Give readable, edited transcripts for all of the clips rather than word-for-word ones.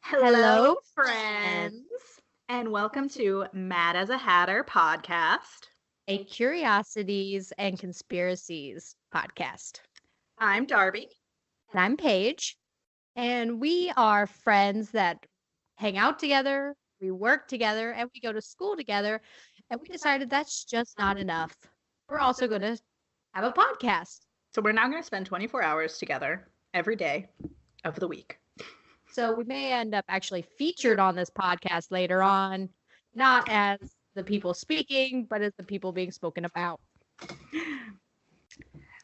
Hello, friends, and welcome to Mad as a Hatter podcast. A Curiosities and Conspiracies podcast. I'm Darby. And I'm Paige. And we are friends that hang out together, we work together, and we go to school together. And we decided that's just not enough. We're also going to have a podcast. So we're now going to spend 24 hours together every day of the week. So we may end up actually featured on this podcast later on, not as the people speaking, but as the people being spoken about.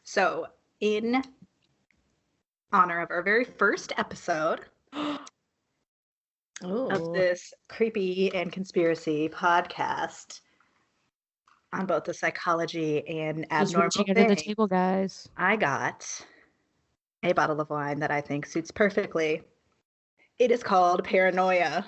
So, in honor of our very first episode of this creepy and conspiracy podcast on both the psychology and abnormal thing, under the table, guys. I got a bottle of wine that I think suits perfectly. It is called Paranoia.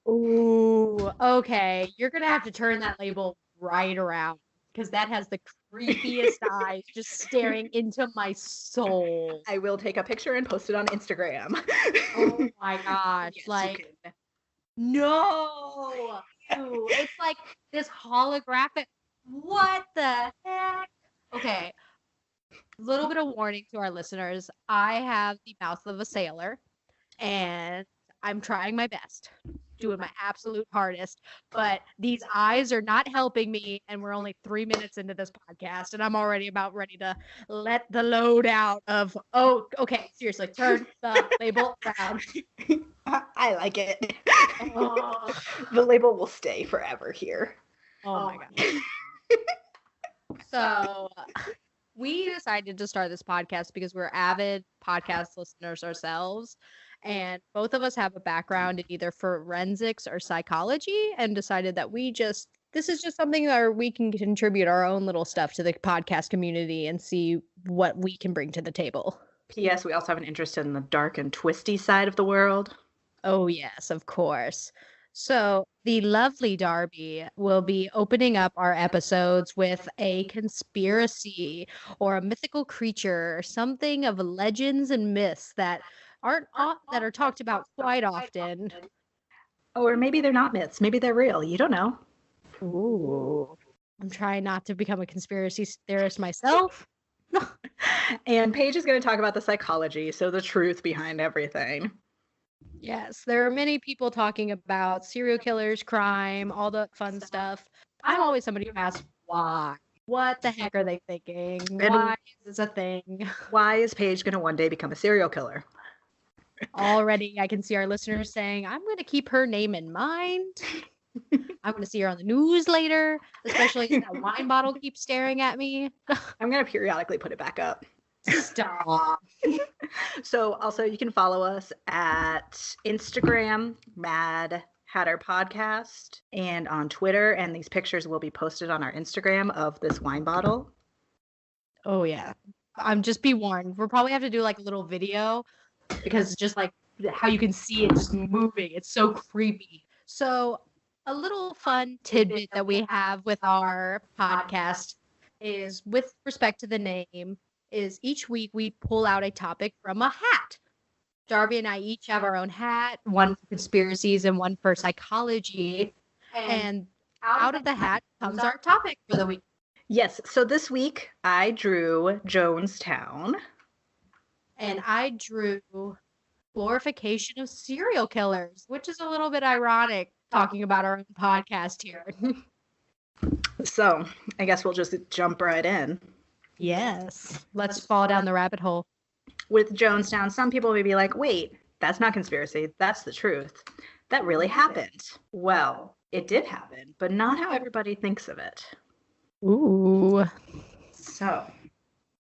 Ooh, okay. You're going to have to turn that label right around because that has the creepiest eyes just staring into my soul. I will take a picture and post it on Instagram. Oh my gosh. Yes, no. Ew, it's like this holographic. What the heck? Okay. Little bit of warning to our listeners. I have the mouth of a sailor. And I'm trying my best, doing my absolute hardest, but these eyes are not helping me, and we're only 3 minutes into this podcast, and I'm already about ready to let the load out of, okay, seriously, turn the label around. I like it. Oh. The label will stay forever here. Oh my God. So we decided to start this podcast because we're avid podcast listeners ourselves. And both of us have a background in either forensics or psychology, and decided that this is just something that we can contribute our own little stuff to the podcast community and see what we can bring to the table. P.S. We also have an interest in the dark and twisty side of the world. Oh, yes, of course. So the lovely Darby will be opening up our episodes with a conspiracy or a mythical creature, something of legends and myths that are talked about quite often. Or maybe they're not myths. Maybe they're real. You don't know. Ooh. I'm trying not to become a conspiracy theorist myself. And Paige is going to talk about the psychology, so the truth behind everything. Yes, there are many people talking about serial killers, crime, all the fun stuff. I'm always somebody who asks why. What the heck are they thinking? Why is this a thing? Why is Paige going to one day become a serial killer? Already, I can see our listeners saying, I'm going to keep her name in mind. I'm going to see her on the news later, especially if that wine bottle keeps staring at me. I'm going to periodically put it back up. Stop. So also you can follow us at Instagram, Mad Hatter Podcast, and on Twitter. And these pictures will be posted on our Instagram of this wine bottle. Oh, yeah. Just be warned. We'll probably have to do like a little video because just like how you can see it just moving. It's so creepy. So a little fun tidbit that we have with our podcast is with respect to the name is each week we pull out a topic from a hat. Darby and I each have our own hat, one for conspiracies and one for psychology. And out of the hat comes our topic for the week. Yes, so this week I drew Jonestown. And I drew Glorification of Serial Killers, which is a little bit ironic talking about our own podcast here. So I guess we'll just jump right in. Yes. Let's fall down the rabbit hole. With Jonestown, some people may be like, wait, that's not conspiracy. That's the truth. That really happened. Well, it did happen, but not how everybody thinks of it. Ooh. So.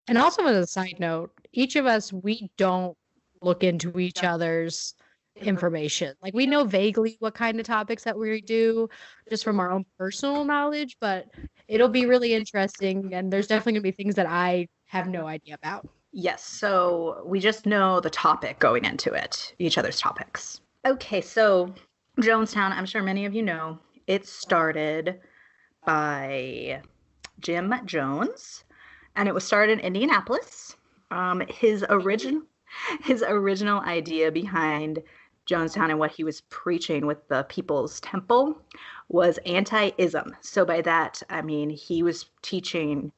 And also as a side note, each of us, we don't look into each other's information. Like we know vaguely what kind of topics that we do just from our own personal knowledge, but it'll be really interesting. And there's definitely going to be things that I have no idea about. Yes. So we just know the topic going into it, each other's topics. Okay. So Jonestown, I'm sure many of you know, it started by Jim Jones, and it was started in Indianapolis. His original idea behind Jonestown and what he was preaching with the People's Temple was anti-ism. So by that, I mean, he was teaching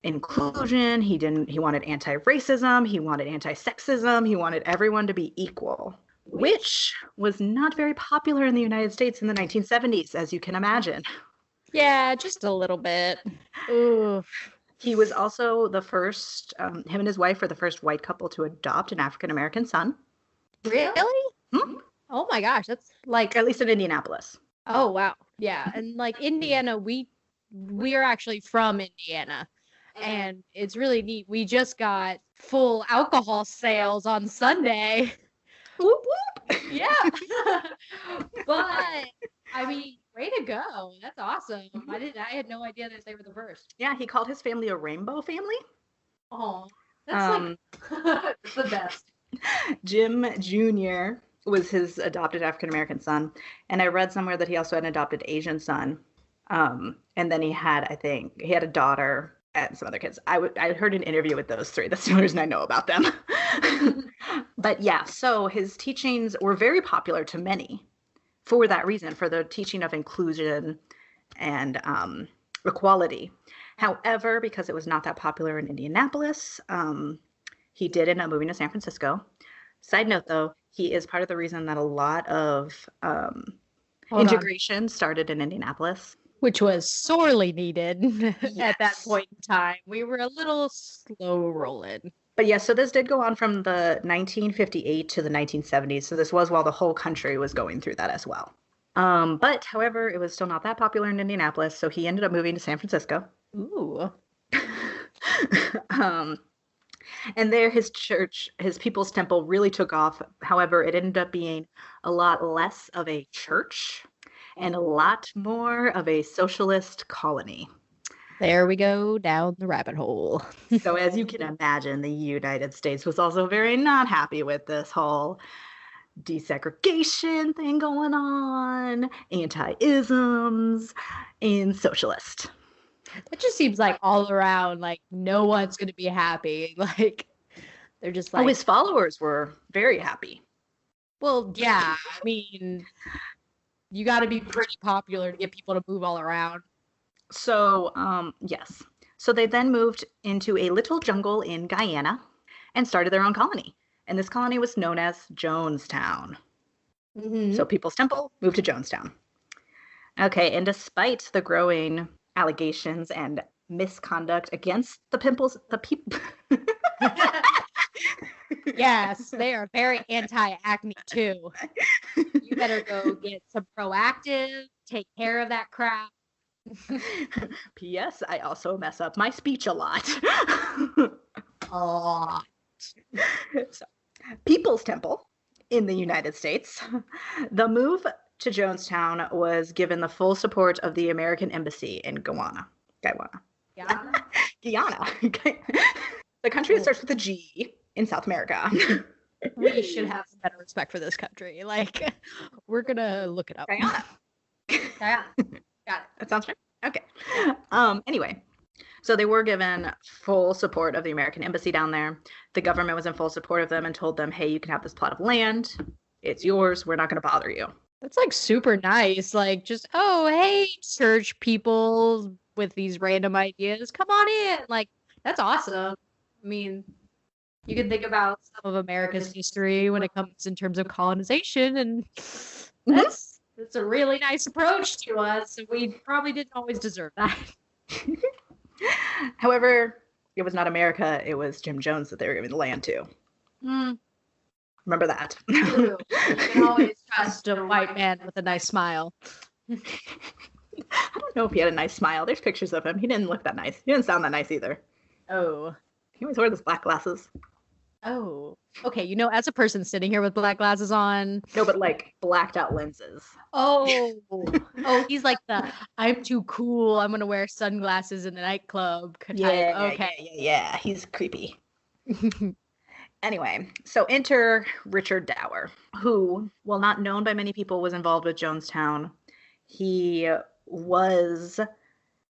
inclusion. He wanted anti-racism. He wanted anti-sexism. He wanted everyone to be equal, which was not very popular in the United States in the 1970s, as you can imagine. Yeah, just a little bit. Ooh. He was also the first, him and his wife were the first white couple to adopt an African-American son. Really? Hmm? Oh my gosh, that's like, At least in Indianapolis. oh wow. Yeah, and like Indiana, we are actually from Indiana. And it's really neat. We just got full alcohol sales on Sunday. Whoop, whoop. Yeah. But I mean, way to go. That's awesome. I had no idea that they were the first. Yeah, he called his family a rainbow family. Oh, that's like the best. Jim Jr. was his adopted African-American son. And I read somewhere that he also had an adopted Asian son. And then he had a daughter and some other kids. I heard an interview with those three. That's the only reason I know about them. But yeah, so his teachings were very popular to many for that reason, for the teaching of inclusion and equality. However, because it was not that popular in Indianapolis, he did end up moving to San Francisco. Side note, though, he is part of the reason that a lot of integration started in Indianapolis. Which was sorely needed Yes. at that point in time. We were a little slow rolling. But yes, so this did go on from the 1958 to the 1970s. So this was while the whole country was going through that as well. But however, it was still not that popular in Indianapolis. So he ended up moving to San Francisco. Ooh. And there his church, his People's Temple, really took off. However, it ended up being a lot less of a church and a lot more of a socialist colony. There we go down the rabbit hole. So as you can imagine, the United States was also very not happy with this whole desegregation thing going on, anti-isms, and socialist. That just seems like all around, like no one's gonna be happy. Like they're just like, his followers were very happy. well, yeah. I mean, you got to be pretty popular to get people to move all around. So, yes. So they then moved into a little jungle in Guyana and started their own colony. And this colony was known as Jonestown. Mm-hmm. So People's Temple moved to Jonestown. Okay, and despite the growing allegations and misconduct against the people. Yes, they are very anti-acne too. You better go get some Proactive, take care of that crap. P.S. I also mess up my speech a lot. Oh. So, People's Temple in the United States. The move to Jonestown was given the full support of the American Embassy in Guyana. Yeah. Guyana. The country that starts with a G in South America. We should have some better respect for this country. Like, we're gonna look it up. Guyana. Got it. That sounds right. Okay. Anyway, so they were given full support of the American Embassy down there. The government was in full support of them and told them, hey, you can have this plot of land. It's yours. We're not going to bother you. That's like super nice. Like, just, oh, hey, church people with these random ideas, come on in. Like, that's awesome. I mean, you can think about some of America's history when it comes in terms of colonization, and that's a really nice approach to us. We probably didn't always deserve that. However, it was not America. It was Jim Jones that they were giving the land to. Remember that. True. You can always trust a white man with a nice smile. I don't know if he had a nice smile. There's pictures of him. He didn't look that nice. He didn't sound that nice either. Oh. He always wore those black glasses. Oh. Okay, you know, as a person sitting here with black glasses on. No, but like blacked out lenses. Oh. Oh, he's like the I'm too cool. I'm gonna wear sunglasses in the nightclub type. Yeah, Okay. yeah. He's creepy. Anyway, so enter Richard Dower, who, while not known by many people, was involved with Jonestown. He was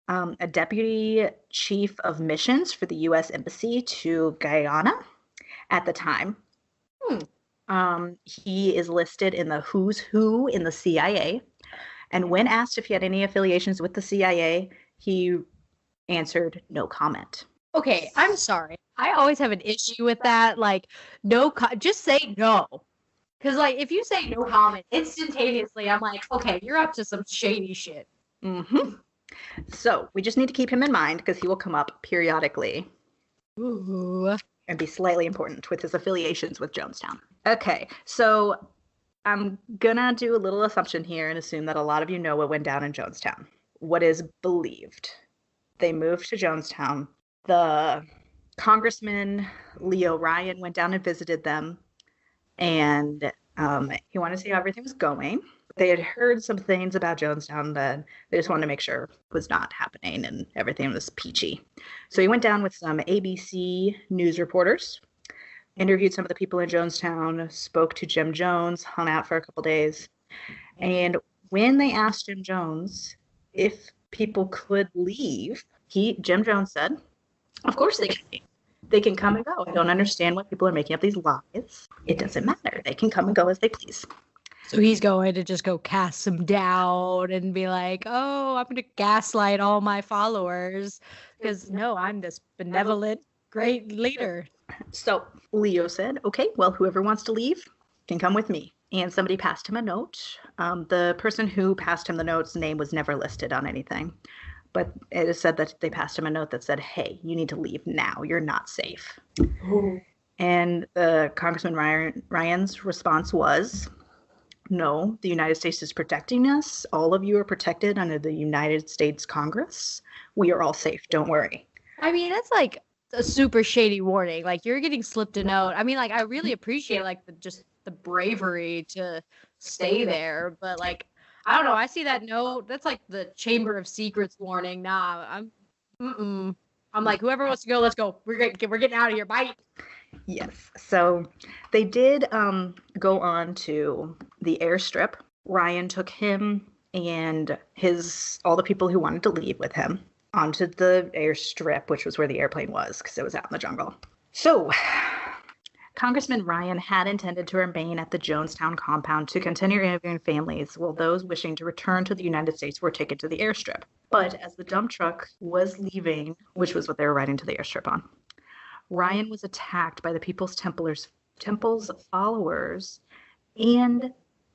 a deputy chief of missions for the U.S. Embassy to Guyana at the time. He is listed in the who's who in the CIA. And when asked if he had any affiliations with the CIA, he answered no comment. Okay, I'm sorry. I always have an issue with that. Like, just say no. Because, like, if you say no comment, instantaneously, I'm like, okay, you're up to some shady shit. Mm-hmm. So we just need to keep him in mind because he will come up periodically. Ooh. And be slightly important with his affiliations with Jonestown. Okay, so I'm gonna do a little assumption here and assume that a lot of you know what went down in Jonestown. What is believed. They moved to Jonestown. The Congressman Leo Ryan went down and visited them, and he wanted to see how everything was going. They had heard some things about Jonestown that they just wanted to make sure was not happening and everything was peachy. So he went down with some ABC news reporters, interviewed some of the people in Jonestown, spoke to Jim Jones, hung out for a couple days. And when they asked Jim Jones if people could leave, Jim Jones said, of course they can. They can come and go. I don't understand why people are making up these lies. It doesn't matter. They can come and go as they please. So he's going to just go cast them down and be like, oh, I'm going to gaslight all my followers because, no, I'm this benevolent, great leader. So Leo said, okay, well, whoever wants to leave can come with me. And somebody passed him a note. The person who passed him the note's name was never listed on anything. But it is said that they passed him a note that said, hey, you need to leave now. You're not safe. Ooh. And the Congressman Ryan's response was, no, the United States is protecting us. All of you are protected under the United States Congress. We are all safe. Don't worry. I mean, that's like a super shady warning. Like, you're getting slipped a note. I mean, like, I really appreciate like the bravery to stay there, but like, I don't know. I see that note. That's like the Chamber of Secrets warning. Nah, I'm like, whoever wants to go, let's go. We're getting out of here. Bye. Yes. So they did go on to the airstrip. Ryan took him and all the people who wanted to leave with him onto the airstrip, which was where the airplane was because it was out in the jungle. So Congressman Ryan had intended to remain at the Jonestown compound to continue interviewing families while those wishing to return to the United States were taken to the airstrip. But as the dump truck was leaving, which was what they were riding to the airstrip on, Ryan was attacked by the People's Temple's followers and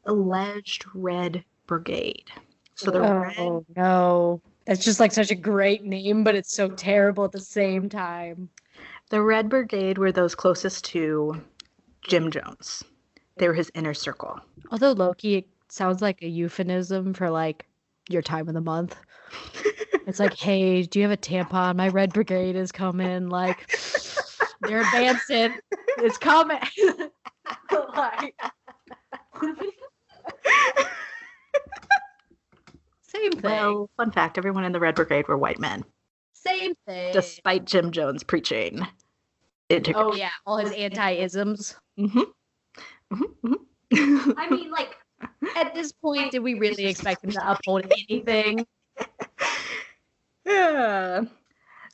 alleged Red Brigade. So the no. That's just like such a great name, but it's so terrible at the same time. The Red Brigade were those closest to Jim Jones. They were his inner circle. Although low-key, it sounds like a euphemism for like your time of the month. It's like, hey, do you have a tampon? My Red Brigade is coming. Like, they're advancing. It's coming. Like, same thing. Well, fun fact, everyone in the Red Brigade were white men. Same thing. Despite Jim Jones preaching. Oh, yeah. All his anti-isms. Mm-hmm. Mm-hmm. Mm-hmm. I mean, like, at this point, did we really expect him to uphold anything? Yeah.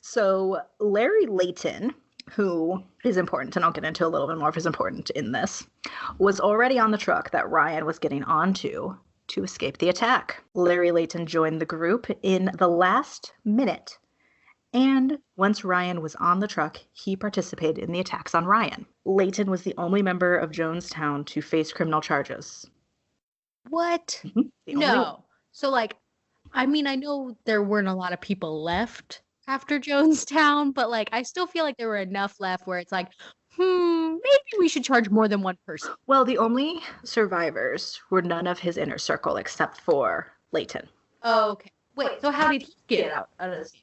So Larry Layton, who is important, and I'll get into a little bit more of his importance in this, was already on the truck that Ryan was getting onto to escape the attack. Larry Layton joined the group in the last minute, and once Ryan was on the truck, he participated in the attacks on Ryan. Layton was the only member of Jonestown to face criminal charges. What? No. So, like, I mean, I know there weren't a lot of people left after Jonestown, but like, I still feel like there were enough left where it's like, maybe we should charge more than one person. Well, the only survivors were none of his inner circle except for Layton. Oh, okay. Wait, so how did he get out of this?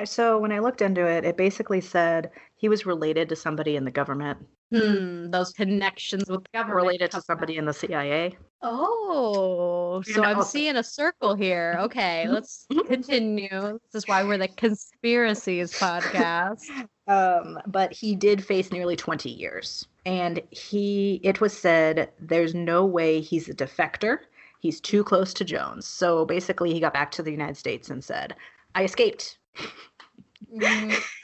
So when I looked into it, it basically said he was related to somebody in the government. Those connections with the government. Related to somebody in the CIA. Oh, so I'm seeing a circle here. Okay, let's continue. This is why we're the Conspiracies podcast. But he did face nearly 20 years. And it was said there's no way he's a defector. He's too close to Jones. So basically he got back to the United States and said, I escaped.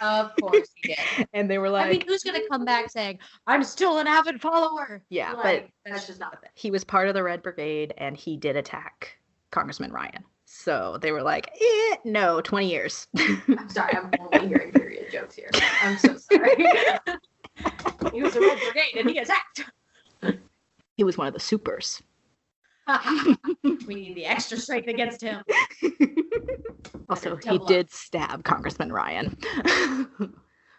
Of course he did. And they were like, I mean, who's gonna come back saying, I'm still an avid follower? Yeah, like, but that's just not a thing. he was part of the Red Brigade and he did attack Congressman Ryan. So they were like, no, 20 years. I'm sorry, I'm only hearing period jokes here. I'm so sorry. He was a Red Brigade and he attacked. He was one of the supers. We need the extra strength against him. Also, he did stab Congressman Ryan.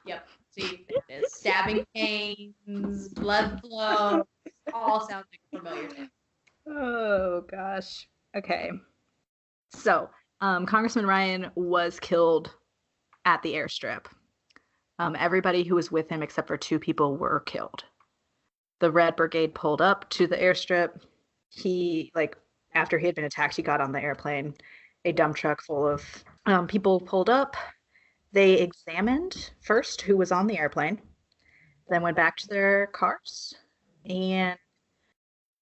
Yep. See, there it is. Stabbing pains, blood flow, all sounds like a familiar thing. Oh, gosh. Okay. So, Congressman Ryan was killed at the airstrip. Everybody who was with him except for 2 people were killed. The Red Brigade pulled up to the airstrip. He, after he had been attacked, he got on the airplane. A dump truck full of people pulled up. They examined first who was on the airplane, then went back to their cars and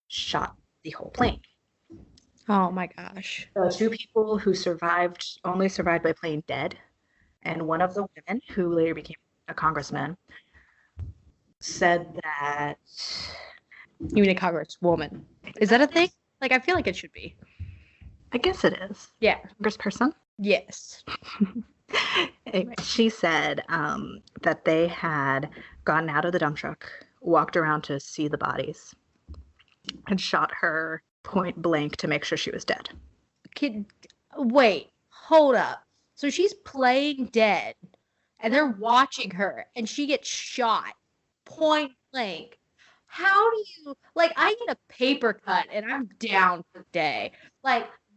shot the whole plane. Oh my gosh. The 2 people who survived only survived by playing dead, and one of the women, who later became a congressman, said that... You mean a congresswoman? Is that a thing? I feel like it should be. I guess it is. Yeah. Congressperson? Yes. Anyway, she said that they had gotten out of the dump truck, walked around to see the bodies, and shot her point blank to make sure she was dead. Wait, hold up. So she's playing dead, and they're watching her, and she gets shot point blank. How do you, I get a paper cut, and I'm down for the day.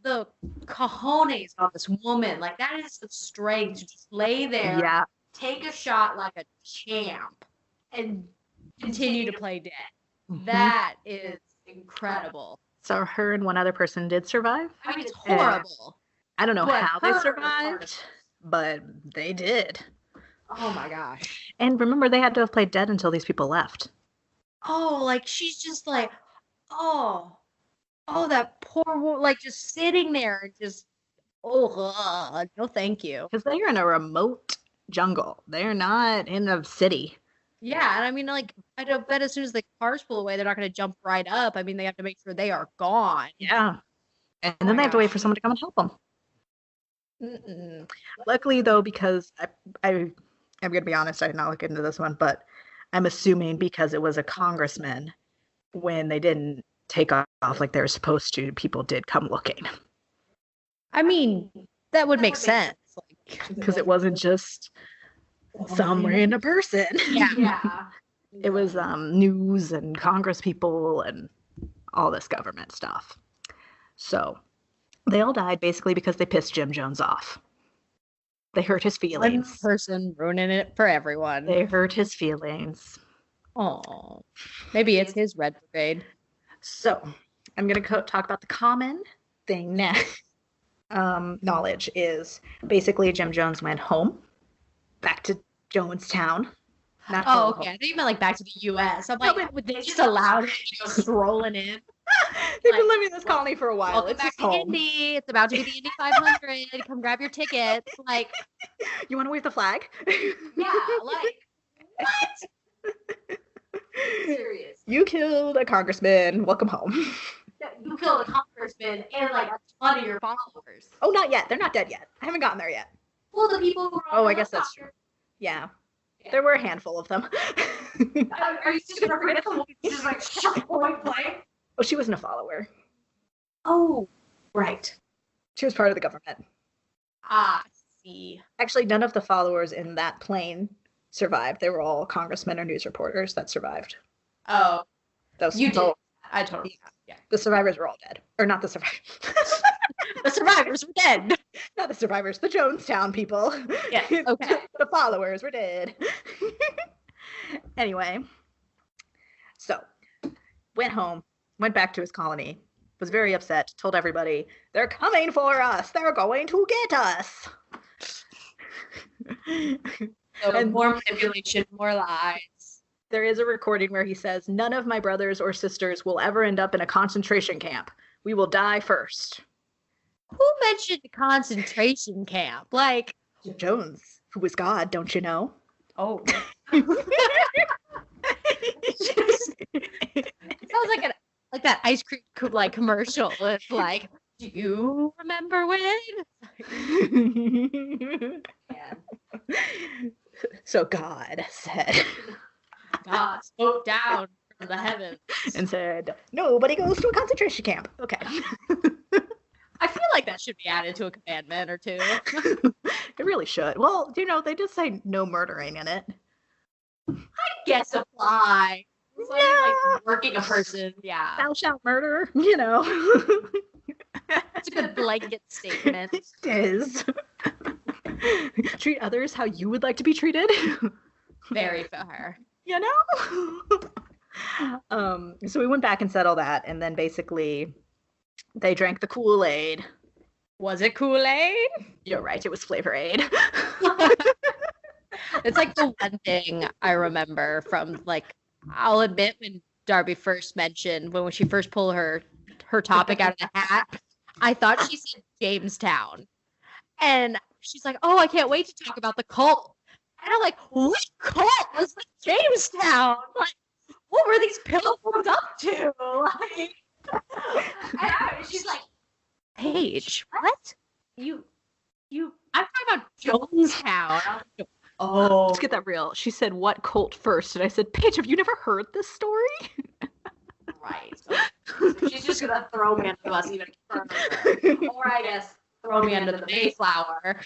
The cojones on this woman, that is the strength to just lay there, take a shot like a champ, and continue to play dead. Mm-hmm. That is incredible. So her and one other person did survive. I mean, it's horrible. I don't know how they survived, but they did. Oh my gosh. And remember, they had to have played dead until these people left. Oh, she's just oh, that poor woman, just sitting there and just, no thank you. Because they're in a remote jungle. They're not in a city. Yeah, and I mean, I don't bet as soon as the cars pull away, they're not going to jump right up. I mean, they have to make sure they are gone. Yeah. And then they have to wait for someone to come and help them. Mm-mm. Luckily, though, because I'm going to be honest, I did not look into this one, but I'm assuming because it was a congressman, when they didn't take off like they were supposed to, people did come looking. I mean, that would make sense. Because it wasn't just some random person. Yeah. It was news and Congress people and all this government stuff. So they all died basically because they pissed Jim Jones off. They hurt his feelings. One person ruining it for everyone. They hurt his feelings. Oh, maybe it's his Red Brigade. So I'm going to talk about the common thing next. Knowledge is basically Jim Jones went home, back to Jonestown. Okay. Home. I think you meant back to the U.S. I'm would they just allow him to go strolling in? They've been living in this colony for a while. Welcome back to Indy. It's about to be the Indy 500. Come grab your tickets. You want to wave the flag? Yeah, what? Serious. You killed a congressman. Welcome home. You killed a congressman and a ton of your followers. Oh, not yet. They're not dead yet. I haven't gotten there yet. Well, the people who were on I guess that's true. Yeah. There were a handful of them. Are you just gonna forget the one who just shot point blank? Oh, she wasn't a follower. Oh, right. She was part of the government. Ah, see. Actually, none of the followers in that plane survived. They were all congressmen or news reporters that survived. Oh. You did. I totally. Yeah. The survivors were all dead. Or not the survivors. The survivors were dead. Not the survivors, the Jonestown people. Yeah, okay. The followers were dead. Anyway, so went home, went back to his colony, was very upset, told everybody, they're coming for us. They're going to get us. So more manipulation, more lies. There is a recording where he says, none of my brothers or sisters will ever end up in a concentration camp. We will die first. Who mentioned the concentration camp? Jones. who is God, don't you know? Oh. It sounds like that ice cream commercial. It's like, do you remember when? Yeah. So God said. God spoke down from the heavens and said, nobody goes to a concentration camp. Okay. I feel like that should be added to a commandment or two. It really should. Well, they just say no murdering in it. I guess apply. Like working a person, yeah. Thou shalt murder, It's a good blanket statement. It is. Treat others how you would like to be treated. Very fair. So we went back and said all that, and then basically they drank the Kool-Aid. Was it Kool-Aid? You're right, it was Flavor Aid. It's like the one thing I remember from, like, I'll admit when Darby first mentioned, when she first pulled her topic out of the hat, I thought she said Jamestown. And she's like, oh, I can't wait to talk about the cult. And I'm like, what cult was the Jamestown? Like, what were these pilgrims up to? Like, she's like, Paige, what? I'm talking about Jonestown. Oh. Let's get that real. She said, what cult first? And I said, Paige, have you never heard this story? Right. So she's just going to throw me under the bus even further. Or I guess throw me under the Mayflower.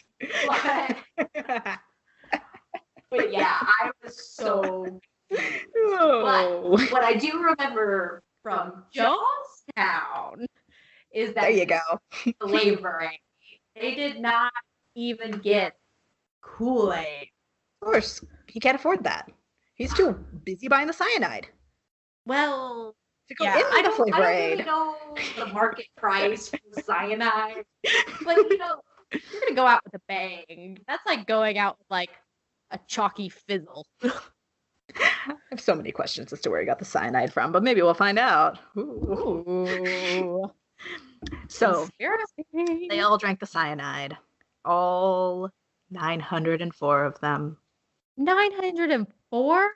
But yeah, I was so... Oh. But what I do remember from Jonestown is that... There you go. Flavoring. They did not even get Kool-Aid. Of course. He can't afford that. He's too busy buying the cyanide. Well... To go into the Flavor Aid. I don't really know the market price for the cyanide. But, you're going to go out with a bang. That's like going out with, like, a chalky fizzle. I have so many questions as to where he got the cyanide from, but maybe we'll find out. Ooh. So, they all drank the cyanide. All 904 of them. 904?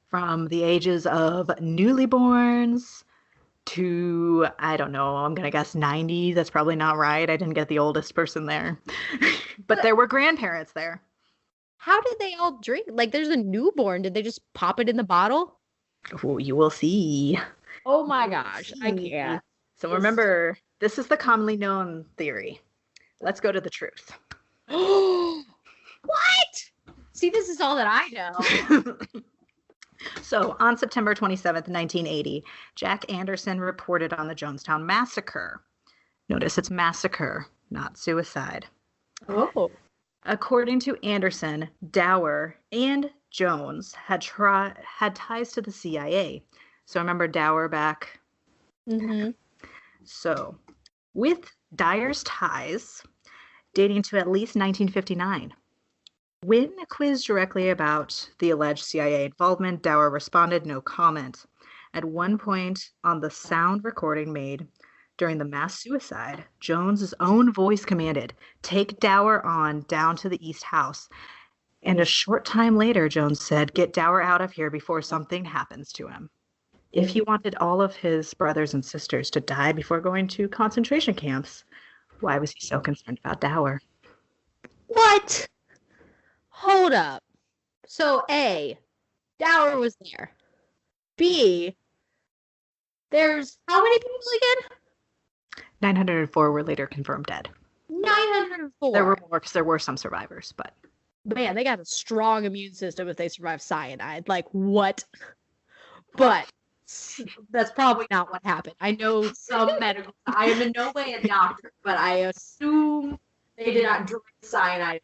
From the ages of newlyborns to, I don't know, I'm going to guess 90. That's probably not right. I didn't get the oldest person there. But there were grandparents there. How did they all drink? Like, there's a newborn. Did they just pop it in the bottle? Oh, you will see. Oh my gosh. I can't. So remember, this is the commonly known theory. Let's go to the truth. What? See, this is all that I know. So, on September 27th, 1980, Jack Anderson reported on the Jonestown massacre. Notice it's massacre, not suicide. Oh. According to Anderson, Dower and Jones had ties to the CIA. So, remember Dower back? Mm-hmm. So, with Dyer's ties dating to at least 1959. When quizzed directly about the alleged CIA involvement, Dower responded no comment. At one point on the sound recording made during the mass suicide, Jones's own voice commanded, "Take Dower on down to the East House." And a short time later, Jones said, "Get Dower out of here before something happens to him." If he wanted all of his brothers and sisters to die before going to concentration camps, why was he so concerned about Dower? What? Hold up. So, A, Dower was there. B, there's how many people again? 904 were later confirmed dead. 904. There were more because there were some survivors, but... Man, they got a strong immune system if they survived cyanide. Like, what? But that's probably not what happened. I know some medical... I am in no way a doctor, but I assume they did not drink cyanide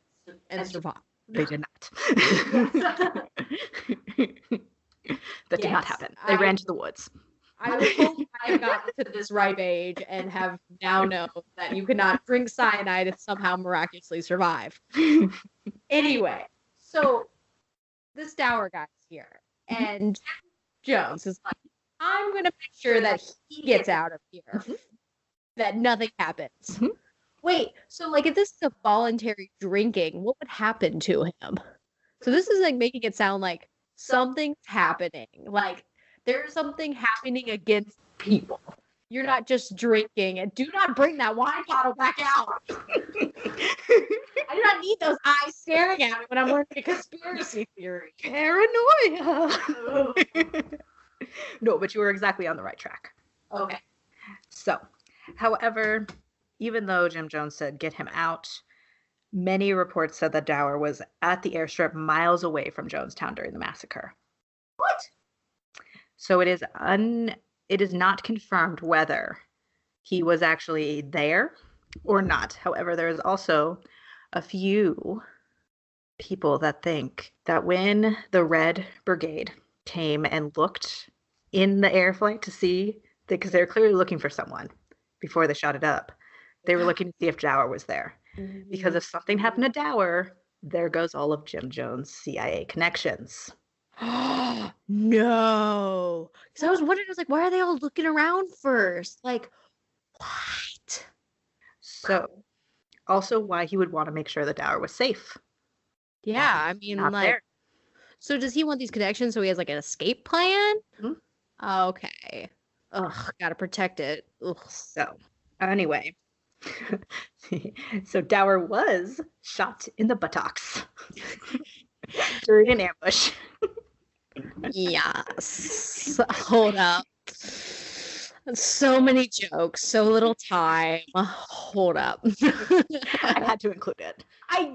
and survive. They did not. That did not happen. They ran to the woods. I would hope I have gotten to this ripe age and have now known that you cannot drink cyanide and somehow miraculously survive. Anyway, so this Dower guy's here, and Jones is like, I'm going to make sure that he gets out of here, that nothing happens. Wait, so like if this is a voluntary drinking, what would happen to him? So this is like making it sound like something's happening. Like there's something happening against people. You're not just drinking, and do not bring that wine bottle back out. I do not need those eyes staring at me when I'm learning a conspiracy theory. Paranoia. No, but you were exactly on the right track. Okay. So, however, even though Jim Jones said get him out, many reports said that Dower was at the airstrip miles away from Jonestown during the massacre. What? So it is not confirmed whether he was actually there or not. However, there is also a few people that think that when the Red Brigade came and looked in the air flight to see, because they were clearly looking for someone before they shot it up, they were looking to see if Dower was there. Because if something happened to Dower, there goes all of Jim Jones' CIA connections. No. Because I was wondering, I was like, why are they all looking around first? Like, what? So, also why he would want to make sure that Dower was safe. Yeah, I mean, Not like, there. so does he want these connections so he has like an escape plan? Mhm. Okay. Ugh, gotta protect it. Ugh. So, anyway, so Dower was shot in the buttocks during an ambush. Yes. Hold up. So many jokes, so little time. Hold up. I had to include it.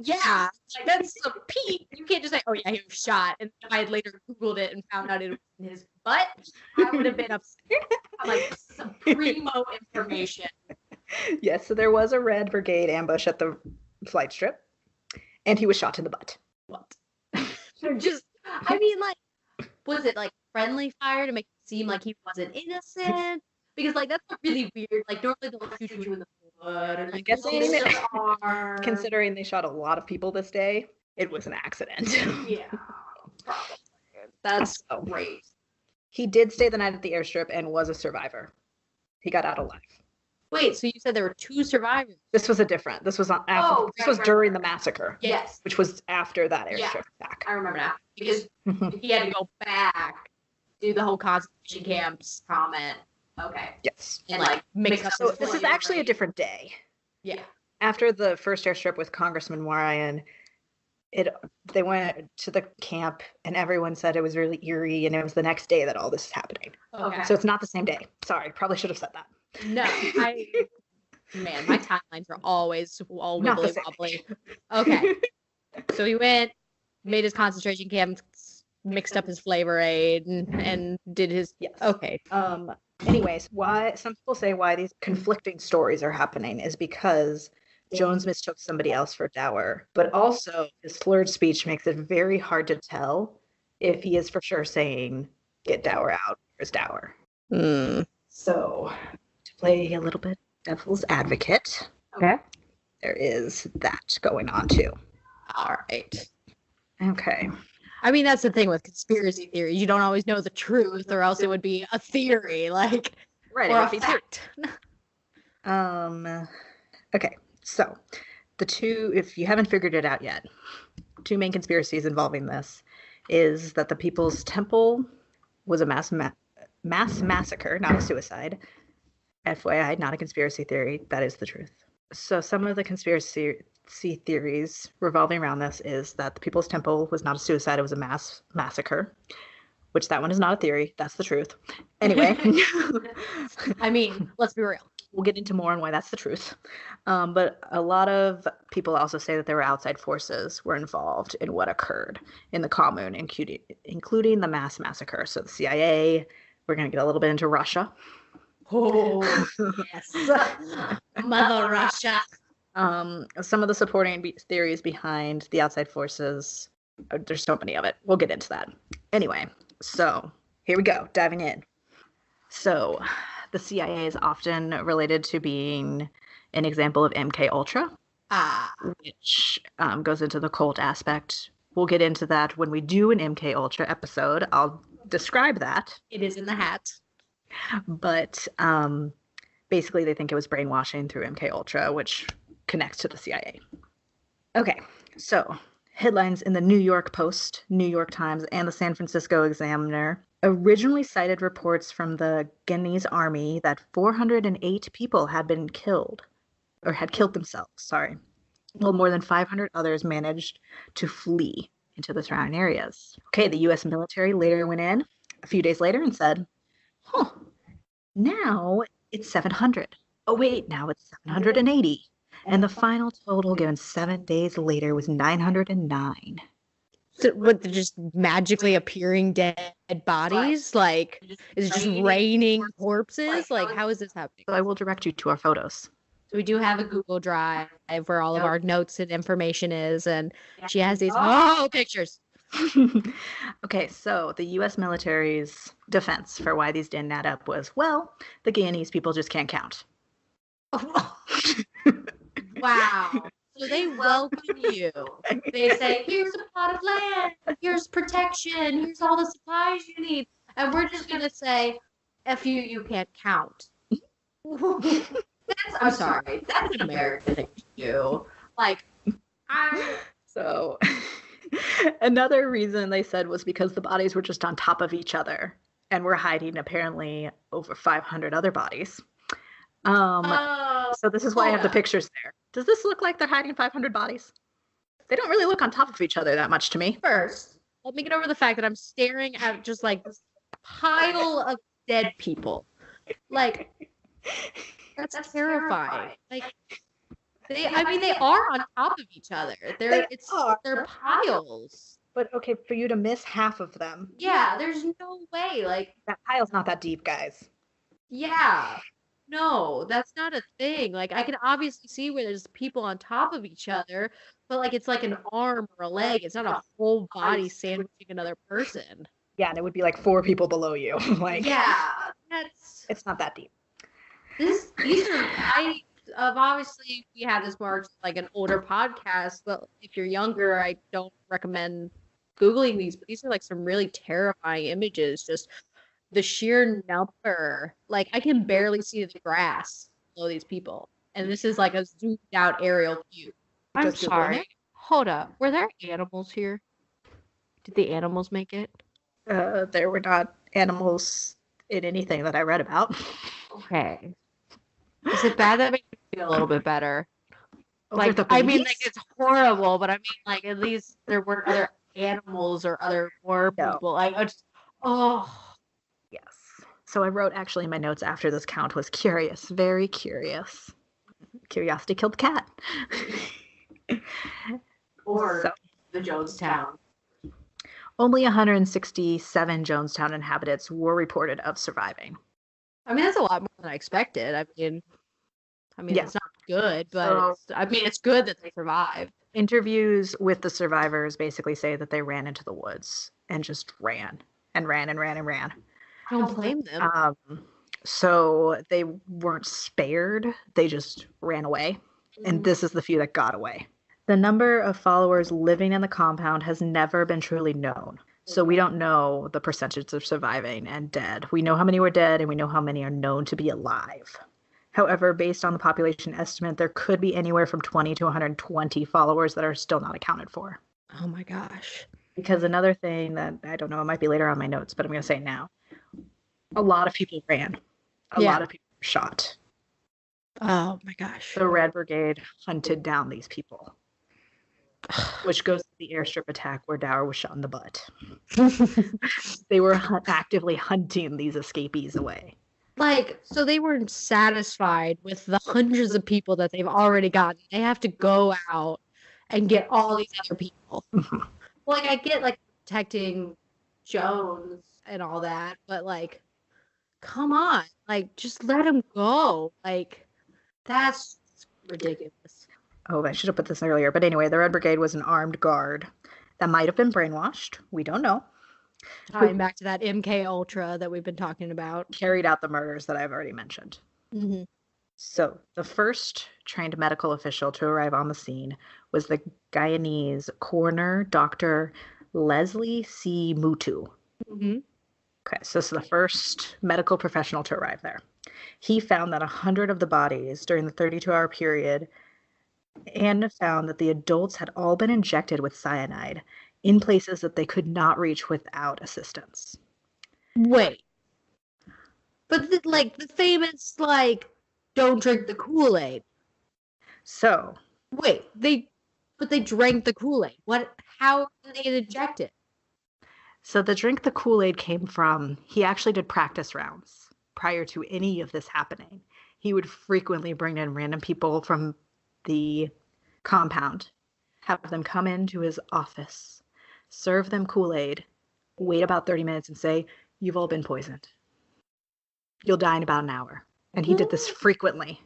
Yeah, like that's a peak. You can't just say, "Oh yeah, he was shot," and if I had later Googled it and found out it was in his butt, I would have been upset. I'm like, this is some primo information. Yes, so there was a Red Brigade ambush at the flight strip, and he was shot in the butt. What? Just, I mean, like, was it like friendly fire to make it seem like he wasn't innocent? Because like that's really weird. Like normally they'll shoot you in the foot or like guessing arm. Considering they shot a lot of people this day, it was an accident. Yeah, probably. That's great. He did stay the night at the airstrip and was a survivor. He got out alive. Wait, so you said there were 2 survivors? This was This was on after. This was during the massacre. Yes. Which was after that airstrip attack. I remember now because he had to go back, do the whole concentration camps comment. Okay. Yes. And like mix up. So this is actually a different day. Yeah. After the first airstrip with Congressman Ryan, they went to the camp and everyone said it was really eerie, and it was the next day that all this is happening. Okay. So it's not the same day. Sorry, probably should have said that. No, man, my timelines are always all wibbly wobbly. Okay. So he went, made his concentration camp, mixed up his flavor aid, and did his. Yes. Okay. Anyways, why some people say why these conflicting stories are happening is because Jones mistook somebody else for Dower, but also his slurred speech makes it very hard to tell if he is for sure saying "get Dower out" or is Dower. So, to play a little bit devil's advocate, Okay. there is that going on too. All right. Okay. I mean, that's the thing with conspiracy theories. You don't always know the truth, or else it would be a theory, like, Right. or It a would be fact. Okay. So, the two, if you haven't figured it out yet, 2 main conspiracies involving this is that the People's Temple was a mass massacre, not a suicide. FYI, not a conspiracy theory. That is the truth. So some of the conspiracy theories revolving around this is that the People's Temple was not a suicide. It was a mass massacre, which that one is not a theory. That's the truth. Anyway. I mean, let's be real. We'll get into more on why that's the truth. But a lot of people also say that there were outside forces were involved in what occurred in the commune, including the mass massacre. So the CIA, we're going to get a little bit into Russia. Oh, yes. Mother Russia. Some of the supporting theories behind the outside forces, there's so many of it. We'll get into that. Anyway, so here we go, diving in. So the CIA is often related to being an example of MK Ultra, which goes into the cult aspect. We'll get into that when we do an MK Ultra episode. I'll describe that. It is in the hat. But basically they think it was brainwashing through MK Ultra, which connects to the CIA. Okay, so headlines in the New York Post, New York Times, and the San Francisco Examiner originally cited reports from the Guyanese army that 408 people had been killed, or had killed themselves, sorry, while more than 500 others managed to flee into the surrounding areas. Okay, the U.S. military later went in a few days later and said, now it's 700. Oh, wait, now it's 780. And the final total given 7 days later was 909. So, what, they're just magically appearing dead bodies? Like, is it just raining corpses? Like, how is this happening? So I will direct you to our photos. So we do have a Google Drive where all of our notes and information is, and she has these pictures. Okay, so the U.S. military's defense for why these didn't add up was, well, the Guyanese people just can't count. Wow. So they welcome you. They say, here's a plot of land, here's protection, here's all the supplies you need. And we're just going to say, F you, you can't count. I'm sorry. That's an American thing to do. Like, So another reason they said was because the bodies were just on top of each other and were hiding apparently over 500 other bodies. So this is why I have the pictures there. Does this look like they're hiding 500 bodies? They don't really look on top of each other that much to me. First, let me get over the fact that I'm staring at just like this pile of dead people. Like, that's terrifying. Like, they are on top of each other. They're piles. But okay, for you to miss half of them. Yeah, there's no way. Like, that pile's not that deep, guys. Yeah. No, that's not a thing. Like, I can obviously see where there's people on top of each other, but like it's like an arm or a leg. It's not a whole body sandwiching another person. Yeah, and it would be like 4 people below you. Like, yeah, it's not that deep. These are obviously we have this more like an older podcast, but if you're younger, I don't recommend Googling these. But these are like some really terrifying images. Just the sheer number, like I can barely see the grass below these people, and this is like a zoomed out aerial view. I'm sorry. Hold up. Were there animals here? Did the animals make it? There were not animals in anything that I read about. Okay. Is it bad? That makes me feel a little bit better. Like, I mean, like it's horrible, but I mean, like at least there weren't other animals or other people. Like, Yes. So I wrote actually in my notes after this count was curious, very curious. Curiosity killed the cat. Or the Jonestown. Only 167 Jonestown inhabitants were reported of surviving. I mean, that's a lot more than I expected. I mean, it's not good, but it's good that they survived. Interviews with the survivors basically say that they ran into the woods and just ran and ran and ran and ran. I don't blame them. So they weren't spared. They just ran away. Mm-hmm. And this is the few that got away. The number of followers living in the compound has never been truly known. So we don't know the percentage of surviving and dead. We know how many were dead and we know how many are known to be alive. However, based on the population estimate, there could be anywhere from 20 to 120 followers that are still not accounted for. Oh my gosh. Because another thing that, I don't know, it might be later on my notes, but I'm going to say it now. A lot of people ran. A lot of people were shot. Oh my gosh. The Red Brigade hunted down these people. Which goes to the airstrip attack where Dower was shot in the butt. They were actively hunting these escapees away. Like, so they weren't satisfied with the hundreds of people that they've already gotten. They have to go out and get all these other people. Well, like, I get, like, protecting Jones and all that, but, like, come on. Like, just let him go. Like, that's ridiculous. Oh, I should have put this earlier. But anyway, the Red Brigade was an armed guard that might have been brainwashed. We don't know. Tying back to that MK Ultra that we've been talking about. Carried out the murders that I've already mentioned. Mm-hmm. So the first trained medical official to arrive on the scene was the Guyanese coroner, Dr. Leslie C. Mutu. Mm-hmm. Okay, so this is the first medical professional to arrive there. He found that 100 of the bodies during the 32-hour period Anna found that the adults had all been injected with cyanide in places that they could not reach without assistance. Wait. But the famous don't drink the Kool-Aid. So, Wait, they drank the Kool-Aid. What? How did they get injected? so the drink the Kool-Aid came from, he actually did practice rounds prior to any of this happening. He would frequently bring in random people from the compound, have them come into his office, serve them Kool-Aid, wait about 30 minutes and say, "You've all been poisoned. You'll die in about an hour." And he did this frequently.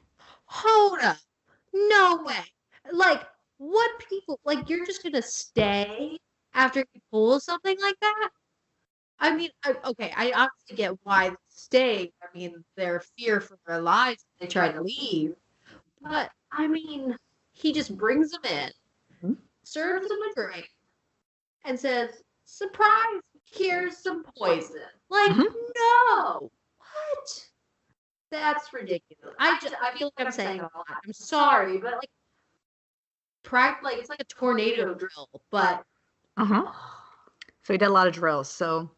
Hold up. No way. What people, you're just gonna stay after he pulls something like that? I mean, okay, I obviously get why they stay. I mean, their fear for their lives, they try to leave. But, I mean, he just brings them in, serves them a drink, and says, "Surprise, here's some poison." No! What? That's ridiculous. I feel like I'm saying a lot. I'm sorry, but it's like a tornado drill, but So he did a lot of drills. So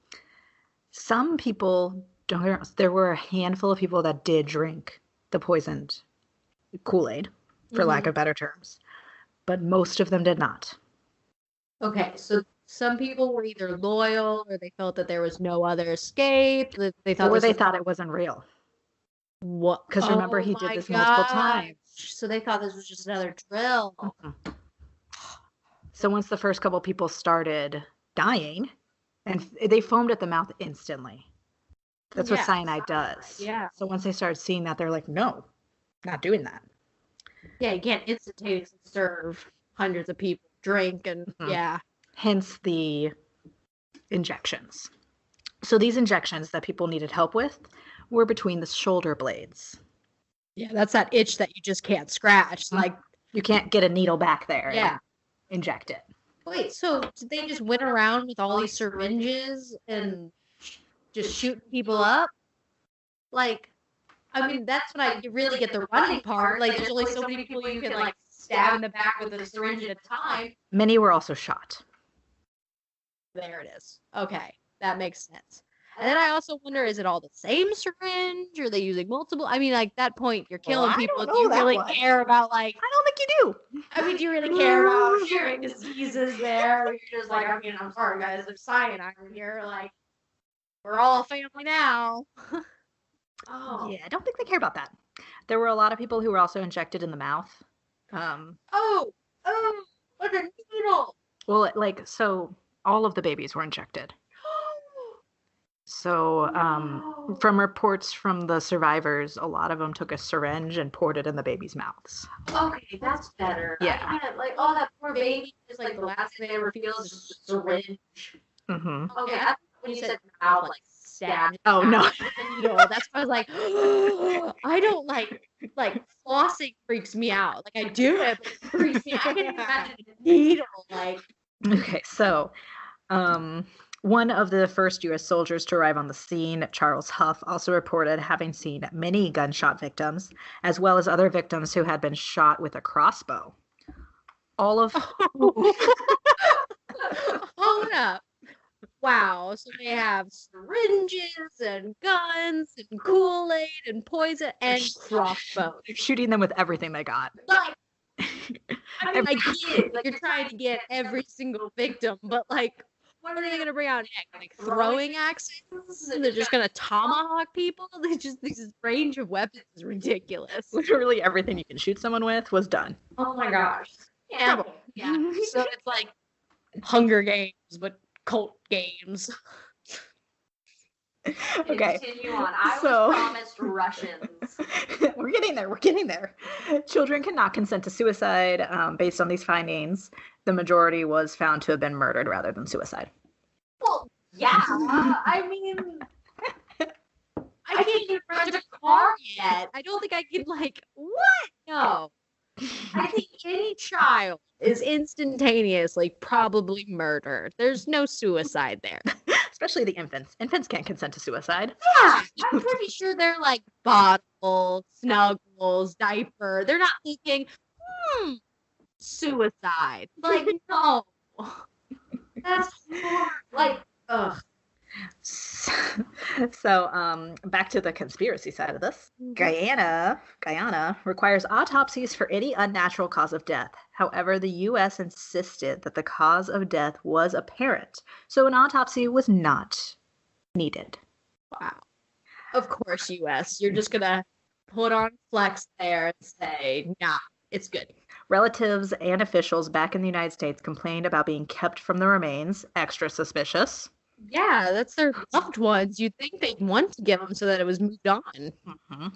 some people there were a handful of people that did drink the poisoned Kool-Aid, for lack of better terms, but most of them did not. Okay, so some people were either loyal or they felt that there was no other escape. They thought it wasn't real. What? Because remember, he did this multiple times. So they thought this was just another drill. So once the first couple people started dying, and they foamed at the mouth instantly. That's what cyanide does. Yeah. So once they started seeing that, they're like, "No, not doing that." Yeah, you can't instantaneously serve hundreds of people drink and yeah. Hence the injections. So these injections that people needed help with were between the shoulder blades. Yeah, that's that itch that you just can't scratch. You can't get a needle back there. Yeah. And inject it. Wait, so did they just went around with all these syringes and just shooting people up? I mean, that's when I really get the running part. There's only so many people you can stab in the back with a syringe at a time. Many were also shot. There it is. Okay, that makes sense. And then I also wonder, is it all the same syringe? Or are they using multiple? I mean, that point, you're killing people. Do you really care about, I don't think you do. I mean, do you really care about sharing diseases there? Or you're just I mean, I'm sorry, guys, there's cyanide in here. We're all a family now. Oh. Yeah, I don't think they care about that. There were a lot of people who were also injected in the mouth. Like a needle. Well, so all of the babies were injected. So, from reports from the survivors, a lot of them took a syringe and poured it in the babies' mouths. Okay, that's better. Yeah. That poor baby, just the last thing they ever feel is just a syringe. Mm-hmm. Okay, I when you said mouth, stabbed. Oh, no. Needle. That's why I was I don't flossing freaks me out. I do it, but it freaks me out. I can't imagine a needle. Okay, so, one of the first U.S. soldiers to arrive on the scene, Charles Huff, also reported having seen many gunshot victims, as well as other victims who had been shot with a crossbow. All of... Hold up. Wow, so they have syringes and guns and Kool-Aid and poison and crossbows. They're shooting them with everything they got. I mean, I get it. You're trying to get every single victim, but what are they going to bring out next? Throwing axes? And they're just going to tomahawk people? This range of weapons is ridiculous. Literally everything you can shoot someone with was done. Oh my gosh. Yeah. So it's Hunger Games, but cult games. Okay. Continue on. I was promised Russians. We're getting there. Children cannot consent to suicide. Based on these findings, the majority was found to have been murdered rather than suicide. Well, yeah. I mean, I can't even rent a car yet. I don't think I can, what? No. I think any child is instantaneously probably murdered. There's no suicide there. Especially the infants. Infants can't consent to suicide. Yeah, I'm pretty sure they're bottle, snuggles, diaper. They're not thinking, suicide. Like, no. That's hard. Like, ugh. So, back to the conspiracy side of this. Guyana requires autopsies for any unnatural cause of death. However, the U.S. insisted that the cause of death was apparent, so an autopsy was not needed. Wow. Of course, U.S. You're just gonna put on flex there and say, nah, it's good. Relatives and officials back in the United States complained about being kept from the remains, extra suspicious. Yeah, that's their loved ones. You'd think they'd want to give them so that it was moved on. Mm-hmm.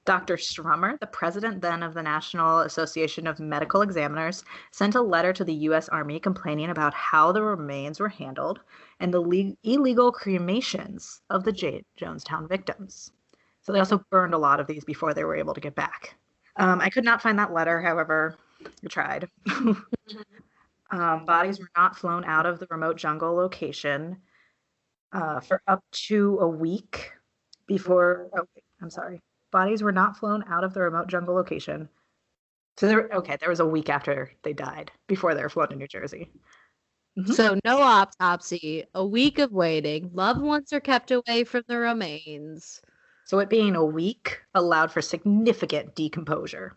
Dr. Strummer, the president then of the National Association of Medical Examiners, sent a letter to the U.S. Army complaining about how the remains were handled and the illegal cremations of the Jonestown victims. So they also burned a lot of these before they were able to get back. I could not find that letter, however, I tried. Bodies were not flown out of the remote jungle location for up to a week before. Oh, I'm sorry. Bodies were not flown out of the remote jungle location. So there was a week after they died before they were flown to New Jersey. Mm-hmm. So no autopsy, a week of waiting. Loved ones are kept away from the remains. So it being a week allowed for significant decomposure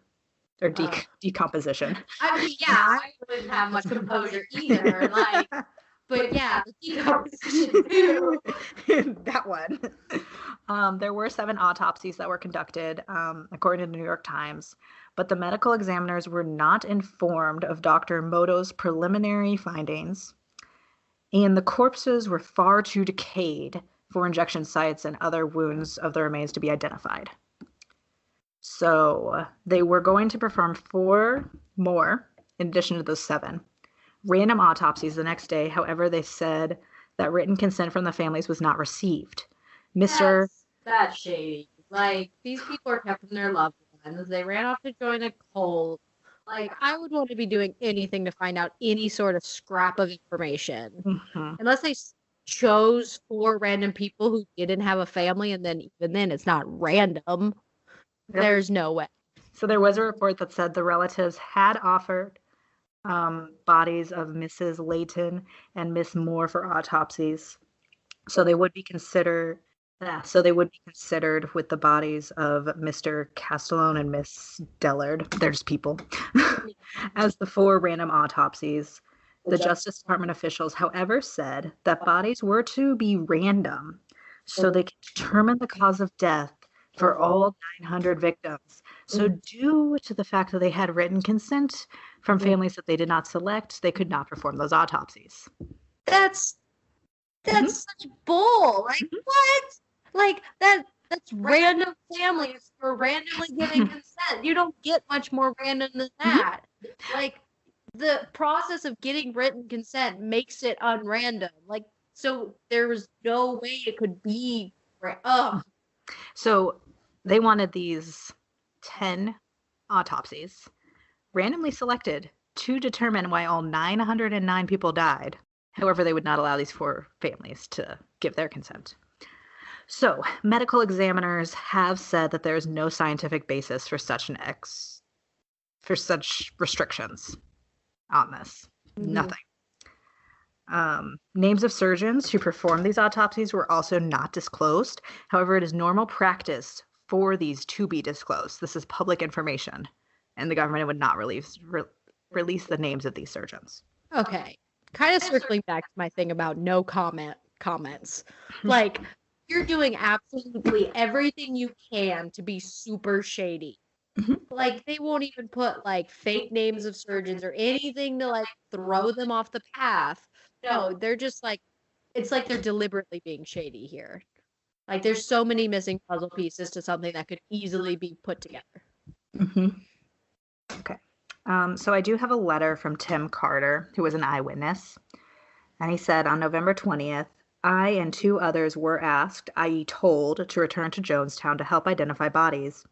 or decomposition. I mean, yeah, I wouldn't have much composure either. But yeah, decomposition too. That one. There were 7 autopsies that were conducted, according to the New York Times, but the medical examiners were not informed of Dr. Moto's preliminary findings, and the corpses were far too decayed for injection sites and other wounds of the remains to be identified. So they were going to perform 4 more in addition to those 7 random autopsies the next day. However, they said that written consent from the families was not received. That's shady. Like, these people are kept from their loved ones. They ran off to join a cult. Like, I would want to be doing anything to find out any sort of scrap of information. Mm-hmm. Unless they chose 4 random people who didn't have a family, and then even then it's not random. Yep. There's no way. So there was a report that said the relatives had offered bodies of Mrs. Layton and Miss Moore for autopsies. So they would be considered with the bodies of Mr. Castellone and Miss Dellard. They're just people. As the 4 random autopsies. The Justice Department officials, however, said that bodies were to be random so they could determine the cause of death for all 900 victims. So due to the fact that they had written consent from families that they did not select, they could not perform those autopsies. That's such bull. Like, what? Like, that's random families for randomly giving consent. You don't get much more random than that. Like, the process of getting written consent makes it unrandom. Like, so there was no way it could be. So they wanted these 10 autopsies randomly selected to determine why all 909 people died. However, they would not allow these 4 families to give their consent. So medical examiners have said that there is no scientific basis for such restrictions on this. Mm-hmm. Nothing. Names of surgeons who performed these autopsies were also not disclosed. However, it is normal practice for these to be disclosed. This is public information, and the government would not release the names of these surgeons. Okay. Kind of circling back to my thing about no comments. Like, you're doing absolutely everything you can to be super shady. Mm-hmm. Like, they won't even put, like, fake names of surgeons or anything to, like, throw them off the path. No, they're just, like, it's like they're deliberately being shady here. Like, there's so many missing puzzle pieces to something that could easily be put together. Mm-hmm. Okay. So I do have a letter from Tim Carter, who was an eyewitness. And he said, on November 20th, I and 2 others were asked, i.e. told, to return to Jonestown to help identify bodies.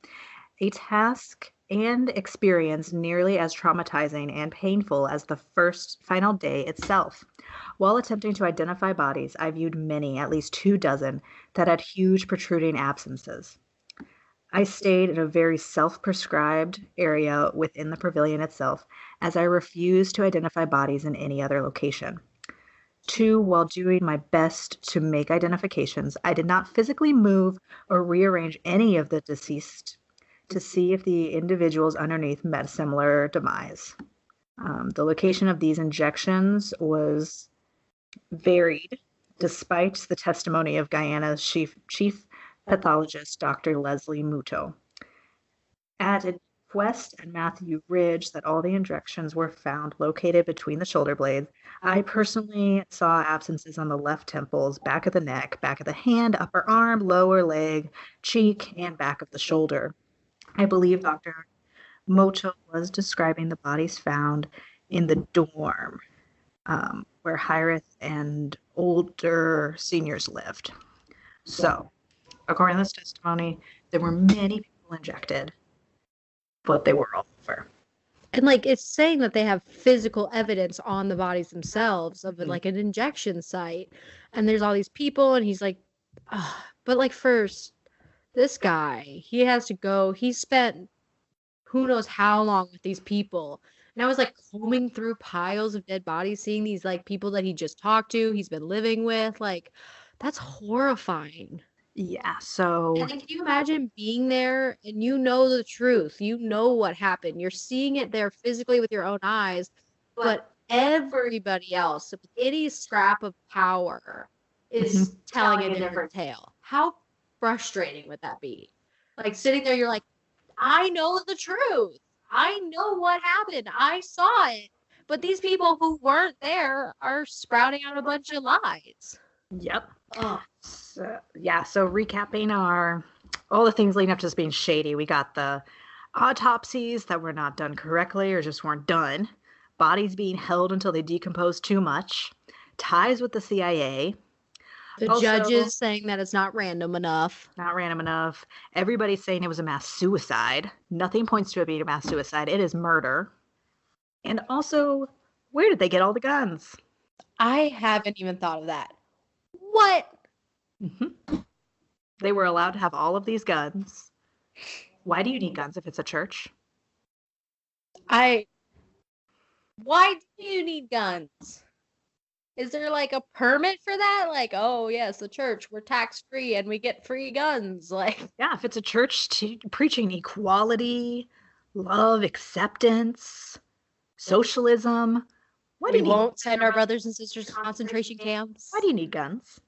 A task and experience nearly as traumatizing and painful as the final day itself. While attempting to identify bodies, I viewed many, at least 2 dozen, that had huge protruding abscesses. I stayed in a very self-prescribed area within the pavilion itself, as I refused to identify bodies in any other location. Two, while doing my best to make identifications, I did not physically move or rearrange any of the deceased to see if the individuals underneath met a similar demise. The location of these injections was varied, despite the testimony of Guyana's chief pathologist, Dr. Leslie Muto. Added West and Matthew Ridge that all the injections were found located between the shoulder blades. I personally saw abscences on the left temples, back of the neck, back of the hand, upper arm, lower leg, cheek, and back of the shoulder. I believe Dr. Moto was describing the bodies found in the dorm where Hirath and older seniors lived. So, according to this testimony, there were many people injected, but they were all over. And like it's saying that they have physical evidence on the bodies themselves of like an injection site, and there's all these people, and he's like, but like first, this guy, he has to go. He spent who knows how long with these people. And I was like combing through piles of dead bodies, seeing these like people that he just talked to, he's been living with. Like, that's horrifying. Yeah, so. And then can you imagine being there and you know the truth? You know what happened. You're seeing it there physically with your own eyes, but everybody else, with any scrap of power, is telling a different tale. How frustrating would that be? Like sitting there, you're like, I know the truth. I know what happened. I saw it. But these people who weren't there are sprouting out a bunch of lies. Yep. So recapping all the things leading up to this being shady, we got the autopsies that were not done correctly or just weren't done, bodies being held until they decomposed too much, ties with the CIA, the judges saying that it's not random enough. Everybody's saying it was a mass suicide. Nothing points to it being a mass suicide. It is murder. And also, where did they get all the guns? I haven't even thought of that. What? They were allowed to have all of these guns. Why do you need guns if it's a church? Why do you need guns? Is there like a permit for that? Like, oh yes, the church, we're tax-free and we get free guns. Like, yeah, if it's a church preaching equality, love, acceptance, socialism, we won't send our brothers and sisters to concentration camps. Why do you need guns?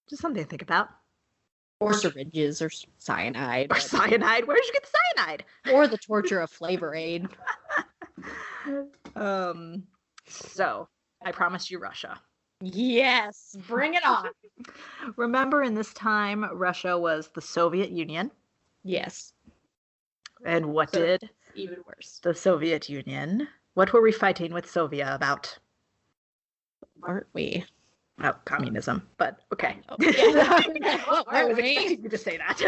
Just something to think about. Or syringes or cyanide. Or cyanide. Where did you get the cyanide? Or the torture of Flavor Aid. So, I promised you Russia. Yes, bring it on. Remember, in this time, Russia was the Soviet Union. Yes. And what did? Even worse. The Soviet Union. What were we fighting with Soviet about? Aren't we? Oh, communism. But okay. Oh, yeah. I was expecting you to say that.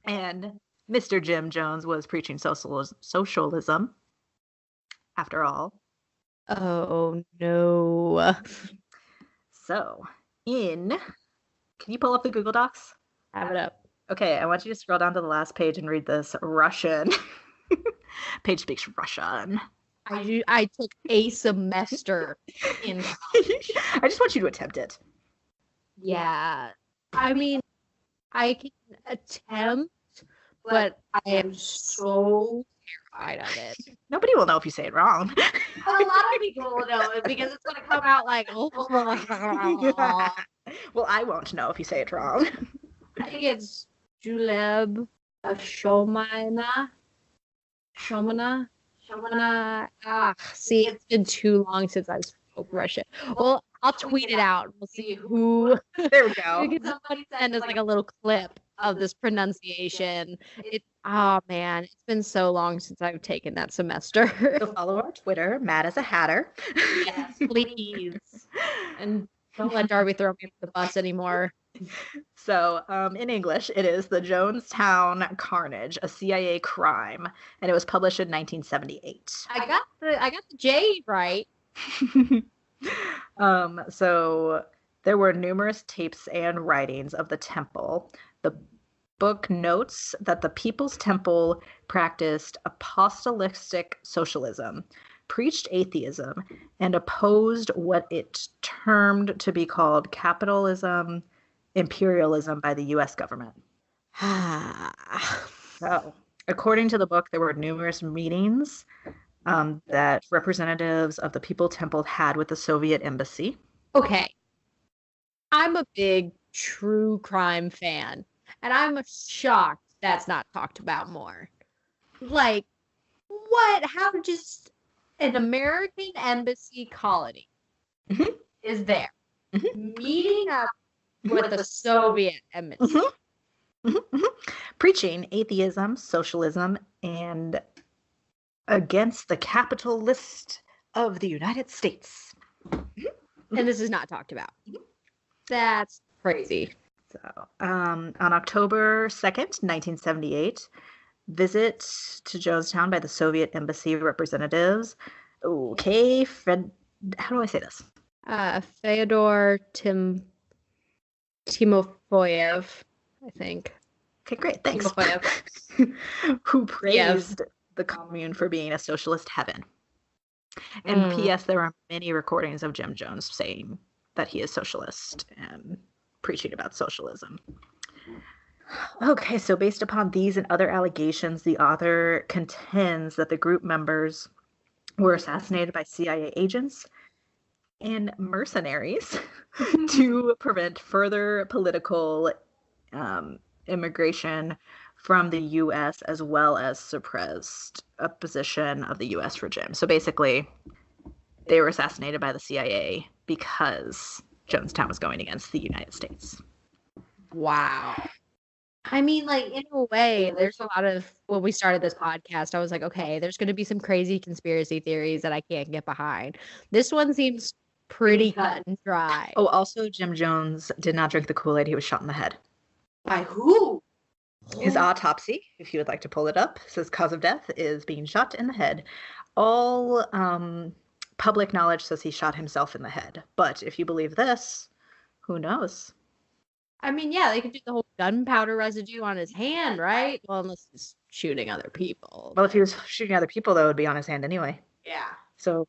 And Mr. Jim Jones was preaching socialism. After all. Oh no. So, can you pull up the Google Docs? Have it up. Okay, I want you to scroll down to the last page and read this Russian. Paige speaks Russian. I took a semester in college. I just want you to attempt it. Yeah. I mean, I can attempt, but I am so terrified of it. Nobody will know if you say it wrong. A lot of people will know it because it's going to come out like, oh. Well, I won't know if you say it wrong. I think it's Juleb Shomana. See, it's been too long since I spoke Russian. Well, I'll tweet it out. We'll see who. There we go. Because somebody send us like a little clip of this pronunciation. Oh man, it's been so long since I've taken that semester. So follow our Twitter, Mad as a Hatter. Yes, please. And don't let Darby throw me under the bus anymore. So, in English, it is the Jonestown Carnage, a CIA crime, and it was published in 1978. I got the J right. So there were numerous tapes and writings of the temple, the book notes that the People's Temple practiced apostolic socialism, preached atheism, and opposed what it termed to be called capitalism, imperialism by the U.S. government. So, according to the book, there were numerous meetings that representatives of the People Temple had with the Soviet embassy. Okay. I'm a big true crime fan, and I'm shocked that's not talked about more. Like, what? How just an American embassy colony is there meeting up with the Soviet embassy? Preaching atheism, socialism, and against the capitalist of the United States. And this is not talked about. That's crazy. So, on October 2nd, 1978, visit to Jonestown by the Soviet embassy representatives. Okay, how do I say this? Fyodor Timofeyev, I think. Okay, great, thanks. Who praised the commune for being a socialist heaven. And P.S. there are many recordings of Jim Jones saying that he is socialist and preaching about socialism. Okay, so based upon these and other allegations, the author contends that the group members were assassinated by CIA agents and mercenaries to prevent further political immigration from the U.S. as well as suppressed opposition of the U.S. regime. So basically, they were assassinated by the CIA because Jonestown was going against the United States. Wow. I mean, like, in a way, there's a lot of, when we started this podcast, I was like, okay, there's going to be some crazy conspiracy theories that I can't get behind. This one seems pretty cut and dry. Oh, also, Jim Jones did not drink the Kool-Aid. He was shot in the head. By who? His autopsy, if you would like to pull it up, says cause of death is being shot in the head. All public knowledge says he shot himself in the head. But if you believe this, who knows? I mean, yeah, they could do the whole gunpowder residue on his hand, right? Well, unless he's shooting other people. Well, if he was shooting other people, that would be on his hand anyway. Yeah. So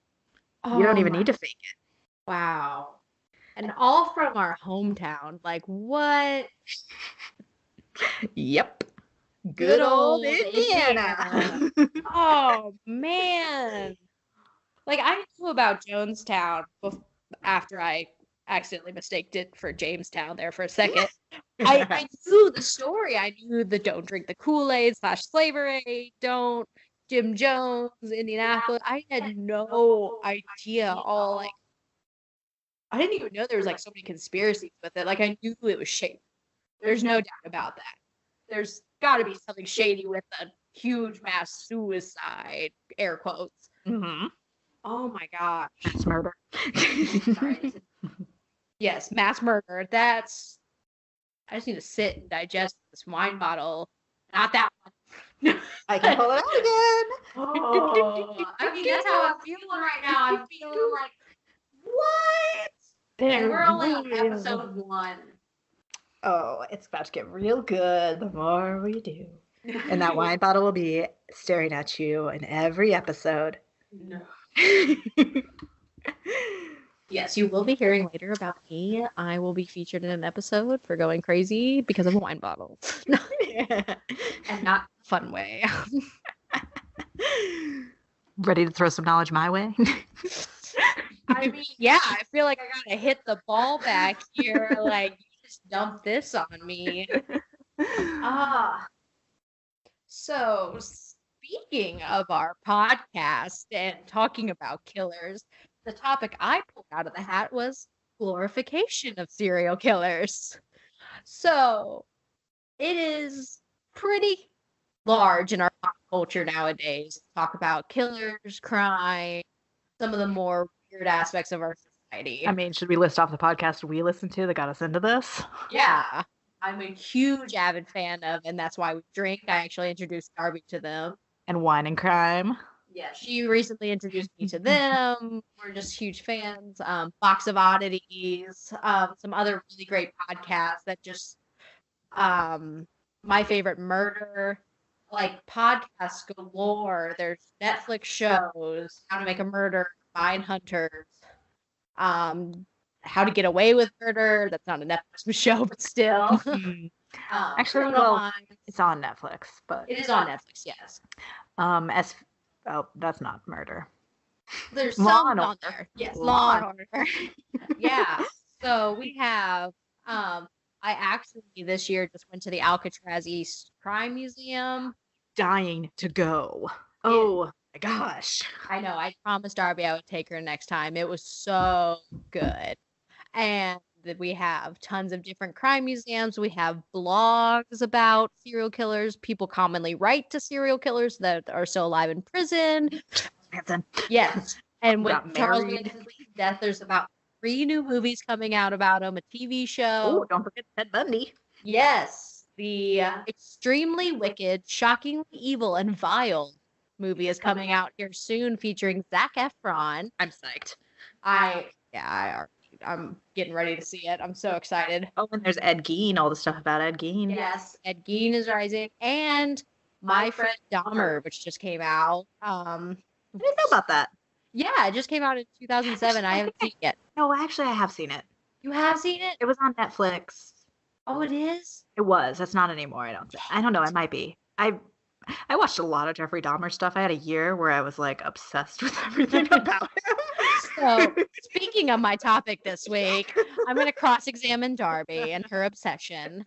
you don't even need to fake it. Wow. And all from our hometown. Like, what? Yep. Good old Indiana. Oh, man. Like, I knew about Jonestown after I accidentally mistaked it for Jamestown there for a second. I knew the story. I knew the don't drink the Kool-Aid / slavery, don't Jim Jones, Indianapolis. I had no idea I didn't even know there was like so many conspiracies with it. Like I knew it was shady. There's no doubt about that. There's got to be something shady with a huge mass suicide, air quotes. Mm-hmm. Oh my gosh. Mass murder. Sorry. Yes, mass murder. I just need to sit and digest this wine bottle. Not that one. I can pull it out again. Oh, I mean, that's how I'm feeling right now. I'm feeling like, what? And we're only on episode 1. Oh, it's about to get real good the more we do. And that wine bottle will be staring at you in every episode. No. Yes, you will be hearing later about me. I will be featured in an episode for going crazy because of a wine bottle. And not a fun way. Ready to throw some knowledge my way? I mean, yeah, I feel like I gotta hit the ball back here. Like, you just dumped this on me. So, speaking of our podcast and talking about killers, the topic I pulled out of the hat was glorification of serial killers. So, it is pretty large in our pop culture nowadays to talk about killers, crime, some of the more weird aspects of our society. I mean, should we list off the podcast we listened to that got us into this? Yeah. I'm a huge avid fan of, and that's why we drink. I actually introduced Darby to them. And Wine and Crime. Yeah, she recently introduced me to them. We're just huge fans. Box of Oddities, some other really great podcasts that just My Favorite Murder, like podcasts galore. There's Netflix shows, How to Make a Murder, Mindhunters, How to Get Away with Murder. That's not a Netflix show, but still. Actually, Criminal well, Minds. it's on Netflix, but It is on Netflix, yes. that's not murder. There's Law some and on Order. there. Yes, Law Law and and Order. Yeah. So we have I actually this year just went to the Alcatraz East Crime Museum. Dying to go. Oh my gosh. I know. I promised Darby I would take her next time. It was so good. And we have tons of different crime museums. We have blogs about serial killers. People commonly write to serial killers that are still alive in prison. Manson. Yes. And with Got Charles married. Manson's death, there's about 3 new movies coming out about him, a TV show. Oh, don't forget Ted Bundy. Yes. The extremely wicked, shockingly evil, and vile movie is coming out here soon featuring Zac Efron. I'm psyched. I'm getting ready to see it. I'm so excited. Oh, and there's Ed Gein, all the stuff about Ed Gein. Yes, Ed Gein is rising, and My Friend Dahmer, which just came out. I didn't know about that. Yeah, it just came out in 2007. I haven't seen it yet. No, actually, I have seen it. You have seen it? It was on Netflix. Oh, it is? It was. It's not anymore. I don't know. It might be. I watched a lot of Jeffrey Dahmer stuff. I had a year where I was like obsessed with everything about him. So, speaking of my topic this week, I'm going to cross-examine Darby and her obsession.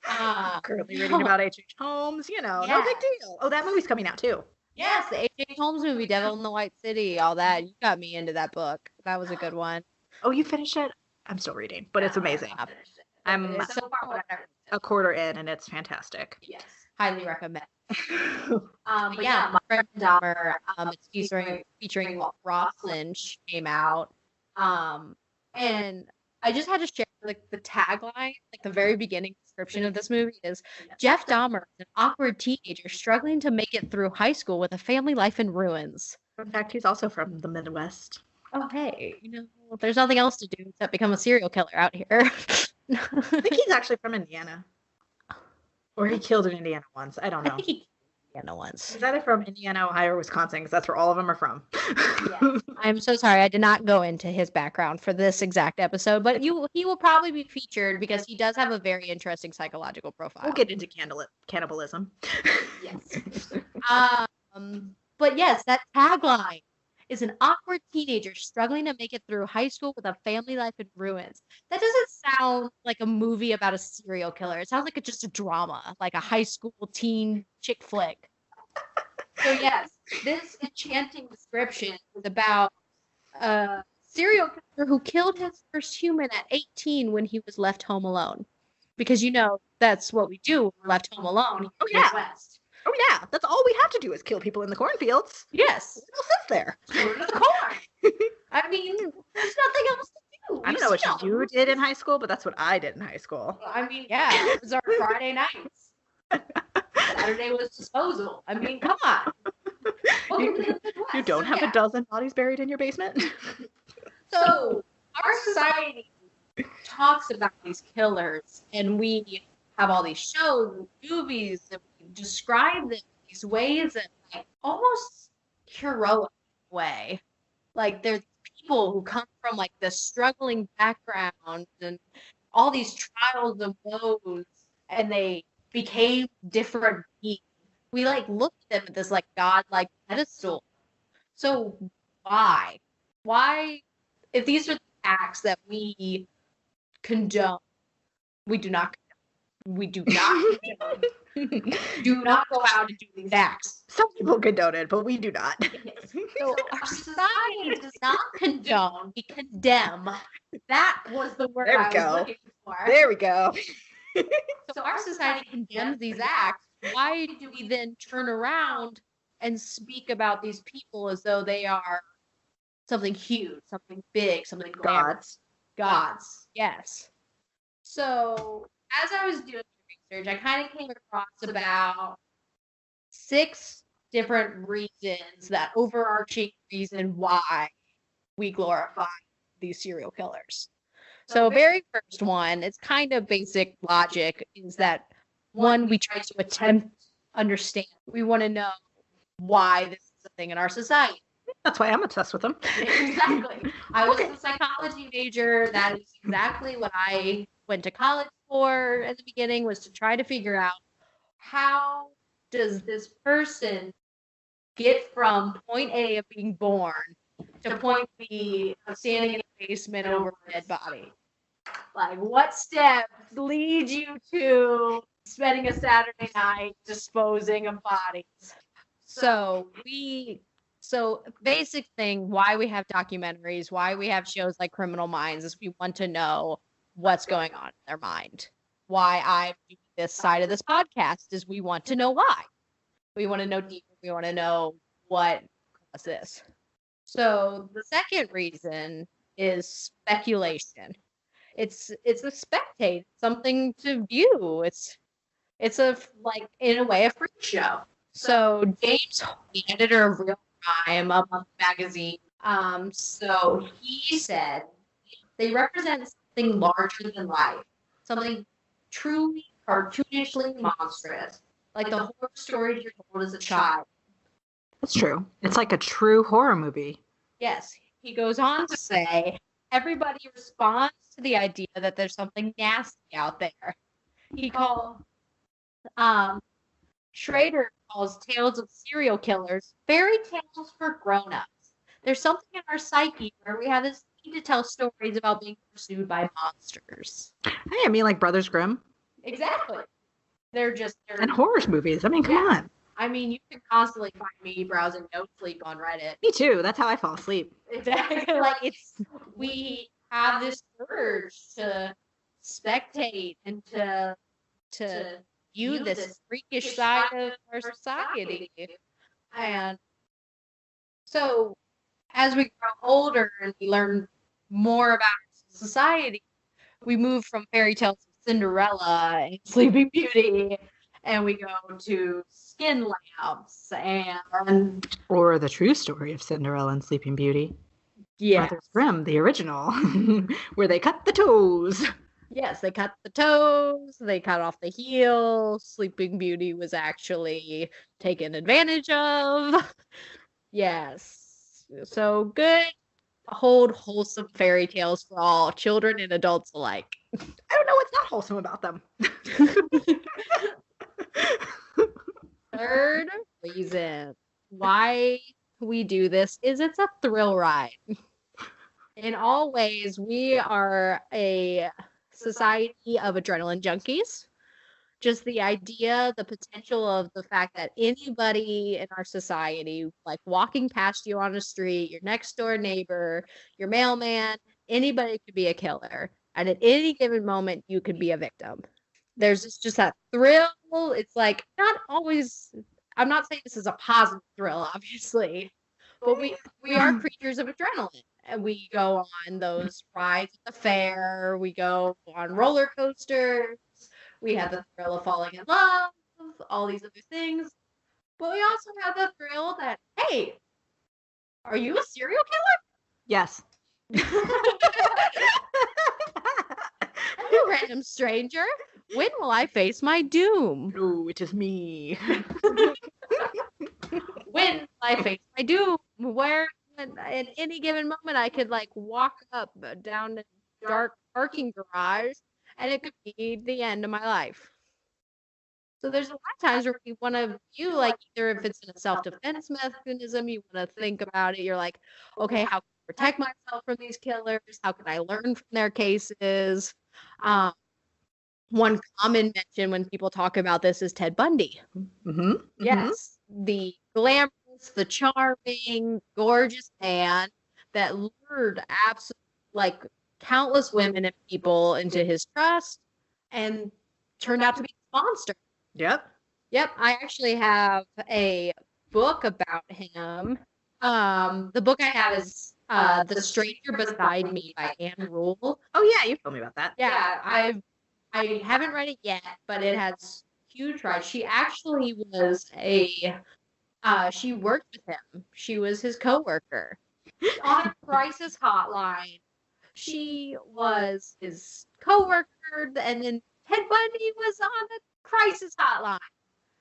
Currently reading about H.H. Holmes, no big deal. Oh, that movie's coming out too. Yes, the H.H. Holmes movie, Devil in the White City, all that. You got me into that book. That was a good one. Oh, you finished it? I'm still reading, but it's amazing. I'm so far a quarter in, and it's fantastic. Yes, highly recommend. But yeah, My Friend Dahmer, it's featuring Roslyn came out, and I just had to share the tagline, like the very beginning description of this movie is Jeff Dahmer is an awkward teenager struggling to make it through high school with a family life in ruins. In fact, he's also from the Midwest. Oh hey, there's nothing else to do except become a serial killer out here. I think he's actually from Indiana. Or he killed in Indiana once. I don't know. I think he killed Indiana once. He's either from Indiana, Ohio, or Wisconsin, because that's where all of them are from. Yeah. I'm so sorry. I did not go into his background for this exact episode, but he will probably be featured because he does have a very interesting psychological profile. We'll get into cannibalism. Yes. But yes, that tagline is an awkward teenager struggling to make it through high school with a family life in ruins. That doesn't sound like a movie about a serial killer. It sounds like it's just a drama, like a high school teen chick flick. So yes, this enchanting description is about a serial killer who killed his first human at 18 when he was left home alone. Because that's what we do when we're left home alone. Oh yeah. West. Oh yeah, that's all we have to do is kill people in the cornfields. Yes. What else is there? Go to the corn. I mean, there's nothing else to do. I don't know what you did in high school, but that's what I did in high school. I mean, yeah, it was our Friday nights. Saturday was disposal. I mean, come on. You don't have a dozen bodies buried in your basement? So, our society talks about these killers, and we have all these shows and movies that we describe them in these ways in like almost heroic way. Like there's people who come from like this struggling background and all these trials and woes, and they became different beings. We like look at them at this like godlike pedestal. So why? If these are the acts that we condone, we do not. We do not do not go out and do these acts. Some people condone it, but we do not. Yes. So our society does not condone, we condemn. That was the word I was looking for. There we go. So our society condemns these acts. Why do we then turn around and speak about these people as though they are something huge, something big, something gods? Yes. So as I was doing research, I kind of came across about 6 different reasons, that overarching reason why we glorify these serial killers. So very first one, it's kind of basic logic, is that one, we try to attempt to understand. We want to know why this is a thing in our society. That's why I'm obsessed with them. Exactly. I was a psychology major. That is exactly what I went to college for at the beginning, was to try to figure out, how does this person get from point A of being born to point B of standing in the basement over a dead body? Like, what steps lead you to spending a Saturday night disposing of bodies? So basic thing, why we have documentaries, why we have shows like Criminal Minds, is we want to know what's going on in their mind. Why I'm doing this side of this podcast is we want to know why. We want to know deeper. We want to know what caused this. So the second reason is speculation. It's a spectate, something to view. It's a, like, in a way, a freak show. So James, the editor of Real Crime, a monthly magazine, so he said they represent something larger than life, something truly cartoonishly monstrous, like the horror stories you're told as a child. That's true. It's like a true horror movie. Yes. He goes on to say, everybody responds to the idea that there's something nasty out there. He calls, Schrader calls tales of serial killers fairy tales for grown-ups. There's something in our psyche where we have this need to tell stories about being pursued by monsters. Hey, I mean, like Brothers Grimm. Exactly. They're and horror movies. I mean, come on. I mean, you can constantly find me browsing no sleep on Reddit. Me too. That's how I fall asleep. Exactly. Like, we have this urge to spectate and to view this freakish side of our society. And so as we grow older and we learn more about society, we move from fairy tales of Cinderella and Sleeping Beauty, and we go to skin lamps and... Or the true story of Cinderella and Sleeping Beauty. Yeah. Brothers Grimm, the original, where they cut the toes. Yes, they cut the toes, they cut off the heel. Sleeping Beauty was actually taken advantage of. Yes. So good, wholesome fairy tales for all children and adults alike. I don't know what's not wholesome about them. Third reason why we do this is it's a thrill ride. In all ways, we are a society of adrenaline junkies. Just the idea, the potential of the fact that anybody in our society, like walking past you on the street, your next door neighbor, your mailman, anybody could be a killer. And at any given moment, you could be a victim. There's just that thrill. It's like, not always, I'm not saying this is a positive thrill, obviously, but we are creatures of adrenaline. And we go on those rides at the fair. We go on roller coasters. We have the thrill of falling in love, all these other things. But we also have the thrill that, hey, are you a serial killer? Yes. Hello, random stranger. When will I face my doom? Oh, it is me. When will I face my doom? Where, at any given moment, I could, like, walk up down the dark parking garage, and it could be the end of my life. So there's a lot of times where you want to view, like, either if it's in a self-defense mechanism, you want to think about it. You're like, okay, how can I protect myself from these killers? How can I learn from their cases? One common mention when people talk about this is Ted Bundy. Mm-hmm. Yes, the glamorous, the charming, gorgeous man that lured like countless women and people into his trust and turned out to be a monster. Yep. Yep, I actually have a book about him. The book I have is The Stranger Beside Me by Anne Rule. Oh yeah, you told me about that. Yeah, I haven't read it yet, but it has huge rise. She actually was she worked with him. She was his coworker on a crisis hotline. She was his coworker, and then Ted Bundy was on the crisis hotline.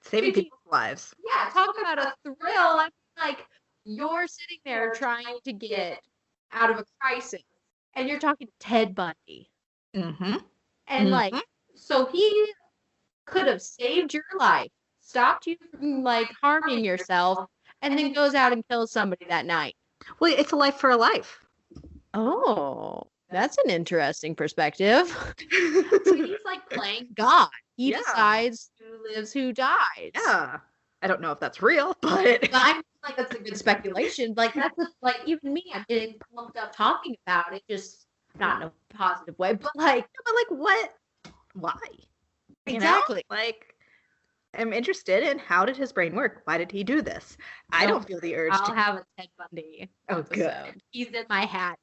Saving Did you- people's lives. Yeah, talk about a thrill. I mean, like, you're sitting there trying to get out of a crisis, and you're talking to Ted Bundy. Mm-hmm. And, like, so he could have saved your life, stopped you from, like, harming yourself, and then goes out and kills somebody that night. Well, it's a life for a life. Oh, that's an interesting perspective. So he's like playing God. He decides who lives, who dies. Yeah. I don't know if that's real, but I'm like, that's a good speculation. Like, that's like, even me, I'm getting pumped up talking about it, just not in a positive way, but like, what? Why? exactly. Like, I'm interested in how did his brain work? Why did he do this? I don't feel the urge I'll to. have a Ted Bundy. Oh, episode. good. He's in my hat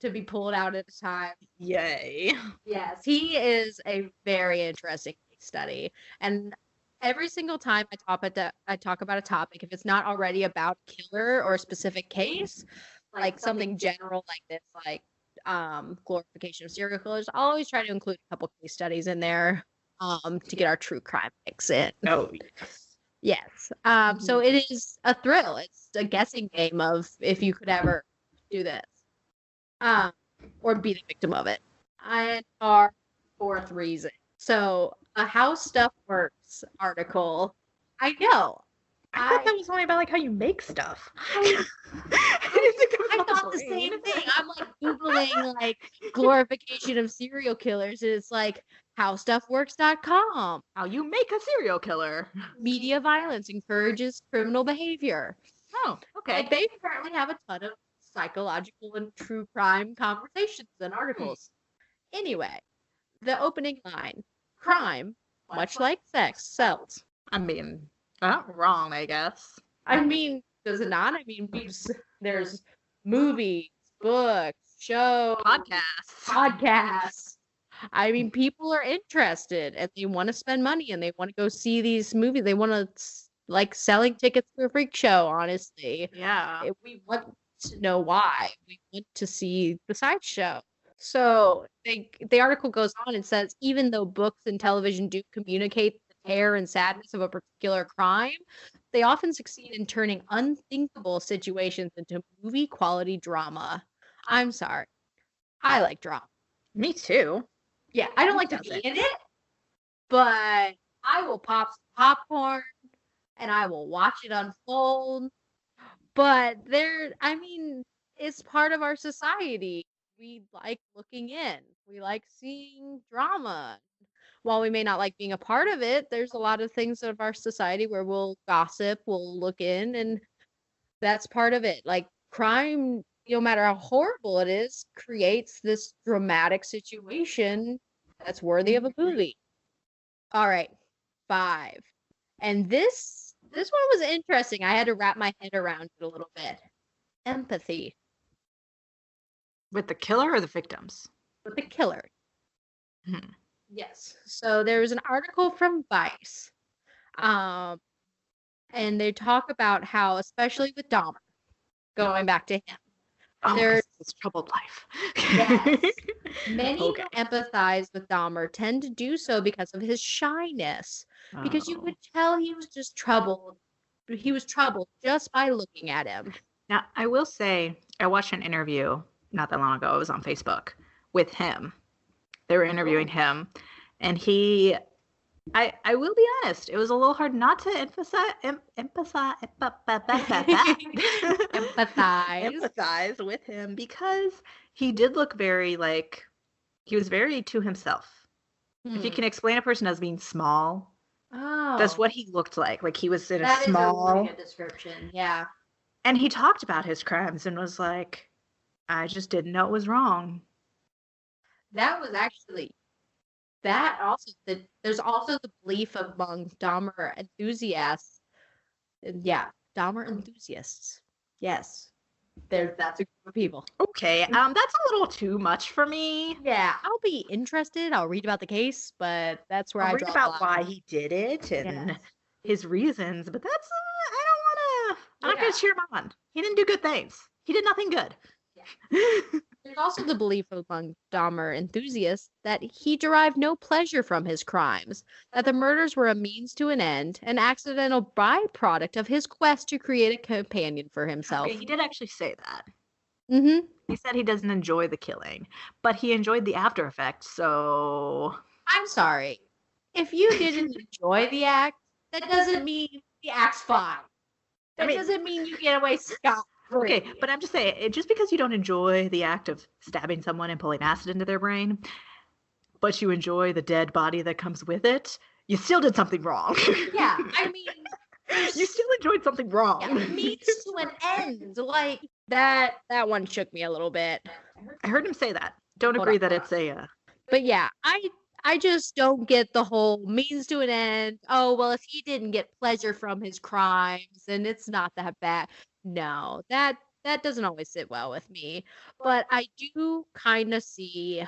to be pulled out at a time. Yay. Yes, he is a very interesting case study. And every single time I talk about a topic, if it's not already about a killer or a specific case, like something general like this, like glorification of serial killers, I'll always try to include a couple case studies in there to get our true crime mix in. Oh, yes. So it is a thrill. It's a guessing game of if you could ever do this. Or be the victim of it. And our fourth reason. So, a How Stuff Works article. I know. I thought that was only about like how you make stuff. I thought the same thing. I'm like Googling like glorification of serial killers, and it's like howstuffworks.com. How you make a serial killer. Media violence encourages criminal behavior. Oh, okay. Like, they apparently have a ton of psychological and true crime conversations and articles. Anyway, the opening line: crime, much like sex, sells. I mean, not wrong, I guess. I mean, does it not? I mean, there's movies, books, shows, podcasts. I mean, people are interested and they want to spend money and they want to go see these movies. They want to, like, selling tickets to a freak show, honestly. Yeah. We want to know why. We want to see the sideshow. So the article goes on and says, even though books and television do communicate the terror and sadness of a particular crime, they often succeed in turning unthinkable situations into movie quality drama. I'm sorry. I like drama. Me too. Yeah, I don't like to be in it, but I will pop some popcorn and I will watch it unfold. But it's part of our society. We like looking in. We like seeing drama. While we may not like being a part of it, there's a lot of things of our society where we'll gossip, we'll look in, and that's part of it. Like, crime, no matter how horrible it is, creates this dramatic situation that's worthy of a movie. All right, 5. And this one was interesting. I had to wrap my head around it a little bit. Empathy. With the killer or the victims? With the killer. Yes. So there was an article from Vice. And they talk about how, especially with Dahmer, going back to him, there's this troubled life. Yes. Many who empathize with Dahmer tend to do so because of his shyness. Because you could tell he was just troubled. He was troubled just by looking at him. Now, I will say, I watched an interview not that long ago. It was on Facebook with him. They were interviewing him, and I will be honest, it was a little hard not to empathize with him, because he did look very he was very to himself. If you can explain a person as being small, that's what he looked like. Like, he was in a small. That is a really good description. Yeah. And he talked about his crimes and was like, I just didn't know it was wrong. That was actually that also. There's also the belief among Dahmer enthusiasts. Yeah, Dahmer enthusiasts. Yes, that's a group of people. Okay, that's a little too much for me. Yeah, I'll be interested. I'll read about the case, but that's where I'll read about why he did it and his reasons. But that's I don't want to. I'm not going to cheer him on. He didn't do good things. He did nothing good. Yeah. There's also the belief among Dahmer enthusiasts that he derived no pleasure from his crimes, that the murders were a means to an end, an accidental byproduct of his quest to create a companion for himself. Okay, he did actually say that. Mm-hmm. He said he doesn't enjoy the killing, but he enjoyed the after effects, so... I'm sorry. If you didn't enjoy the act, that doesn't mean the act's fine. That doesn't mean you get away scot-free. Okay, but I'm just saying, just because you don't enjoy the act of stabbing someone and pulling acid into their brain, but you enjoy the dead body that comes with it, you still did something wrong. Yeah, I mean... You still enjoyed something wrong. Yeah, means to an end. Like, that one shook me a little bit. I heard him say that. Don't agree that it's a... But yeah, I just don't get the whole means to an end. Oh, well, if he didn't get pleasure from his crimes, then it's not that bad. No, that doesn't always sit well with me. But I do kind of see,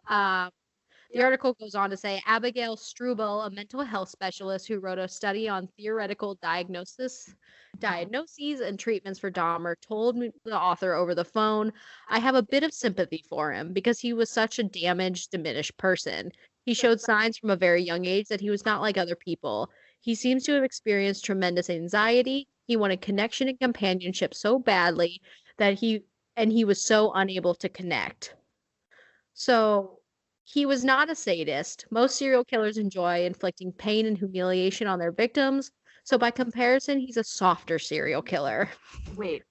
the article goes on to say, Abigail Struble, a mental health specialist who wrote a study on theoretical diagnoses and treatments for Dahmer, told the author over the phone, I have a bit of sympathy for him because he was such a damaged, diminished person. He showed signs from a very young age that he was not like other people. He seems to have experienced tremendous anxiety. He wanted connection and companionship so badly that he was so unable to connect. So he was not a sadist. Most serial killers enjoy inflicting pain and humiliation on their victims. So by comparison, he's a softer serial killer. Wait.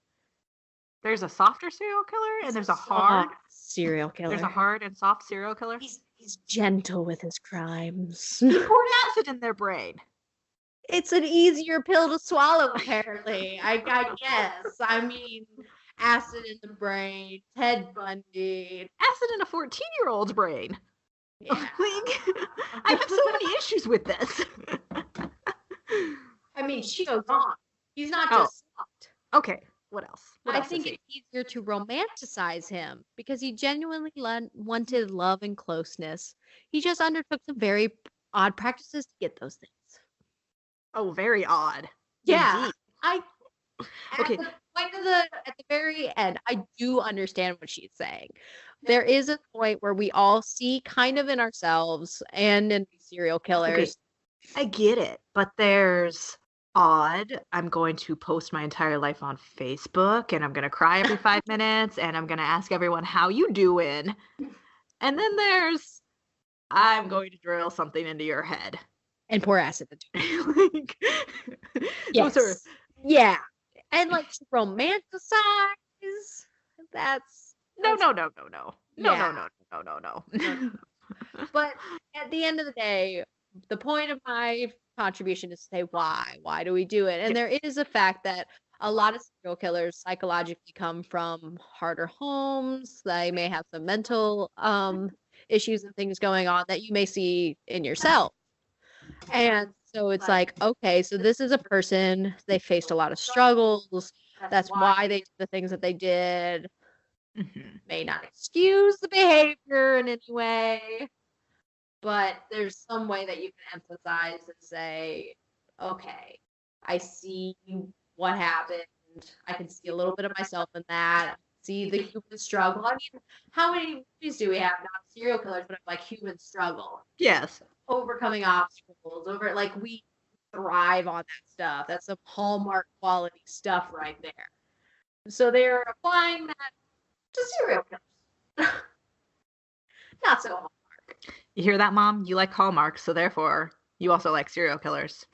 There's a softer serial killer and there's a hard serial killer. There's a hard and soft serial killer? He's gentle with his crimes. He poured acid in their brain. It's an easier pill to swallow, apparently. I guess. I mean, acid in the brain, Ted Bundy. Acid in a 14-year-old's brain. Yeah. Like, I have so many issues with this. I mean, she goes on. He's not just soft. Okay, what else? I think it's easier to romanticize him because he genuinely wanted love and closeness. He just undertook some very odd practices to get those things. Oh, very odd. Yeah. Okay. At the very end, I do understand what she's saying. There is a point where we all see kind of in ourselves and in serial killers. Okay. I get it, but there's odd. I'm going to post my entire life on Facebook and I'm going to cry every 5 minutes and I'm going to ask everyone, how you doing? And then there's, I'm going to drill something into your head. And pour acid into it. Like, yes. Yeah. And like to romanticize, that's no. But at the end of the day, the point of my contribution is to say why do we do it? And there is a fact that a lot of serial killers psychologically come from harder homes. They may have some mental issues and things going on that you may see in yourself. And so it's like, okay, so this is a person, they faced a lot of struggles. That's why they did the things that they did. Mm-hmm. May not excuse the behavior in any way, but there's some way that you can emphasize and say, okay, I see what happened. I can see a little bit of myself in that. See the human struggle. I mean, how many movies do we have, not serial killers, but like human struggle? Yes. Overcoming obstacles, we thrive on that stuff. That's some Hallmark quality stuff right there. So they're applying that to serial killers. Not so Hallmark. You hear that, Mom? You like Hallmark, so therefore you also like serial killers.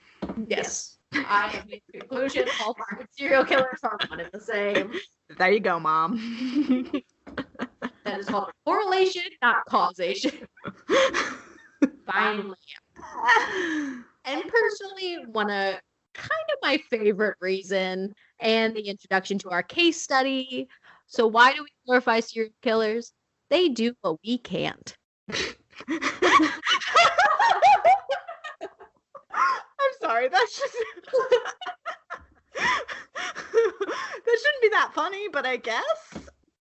Yes. I have made the conclusion Hallmark and serial killers are one and the same. There you go, Mom. That is called correlation, not causation. Finally. And personally, kind of my favorite reason and the introduction to our case study. So why do we glorify serial killers? They do what we can't. I'm sorry, that's just that shouldn't be that funny, but I guess.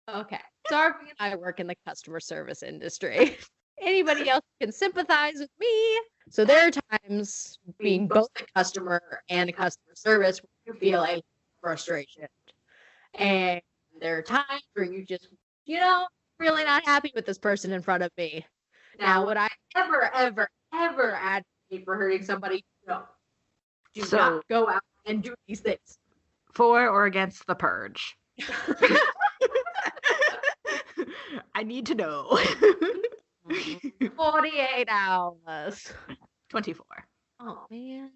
Okay. Darby and I work in the customer service industry. Anybody else can sympathize with me. So there are times being both a customer and a customer service where you feel like frustration. And there are times where you just, really not happy with this person in front of me. Now, would I ever advocate for hurting somebody? No. Do not go out and do these things. For or against the purge? I need to know. 48 hours. 24. Oh, man.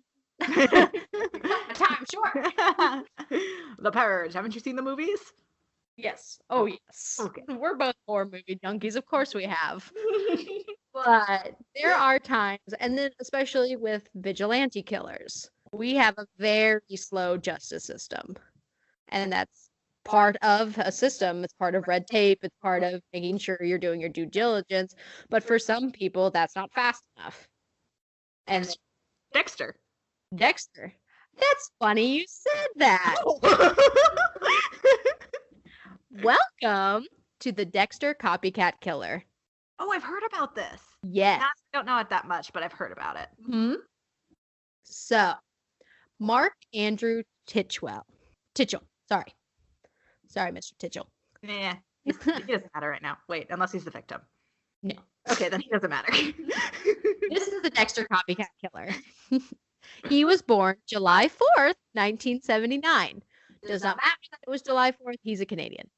Time short. The Purge. Haven't you seen the movies? Yes. Oh, yes. Okay. We're both horror movie junkies. Of course we have. But there are times, and then especially with vigilante killers, we have a very slow justice system. And that's part of a system. It's part of red tape. It's part of making sure you're doing your due diligence. But for some people, that's not fast enough. And Dexter. That's funny you said that. Welcome to the Dexter Copycat Killer. Oh, I've heard about this. Yes. I don't know it that much, but I've heard about it. Mm-hmm. So, Mark Andrew Titchell. Sorry, Mr. Titchell. Yeah, he doesn't matter right now. Wait, unless he's the victim. No. Okay, then he doesn't matter. This is the Dexter Copycat Killer. He was born July 4th, 1979. Does not matter that it was July 4th. He's a Canadian.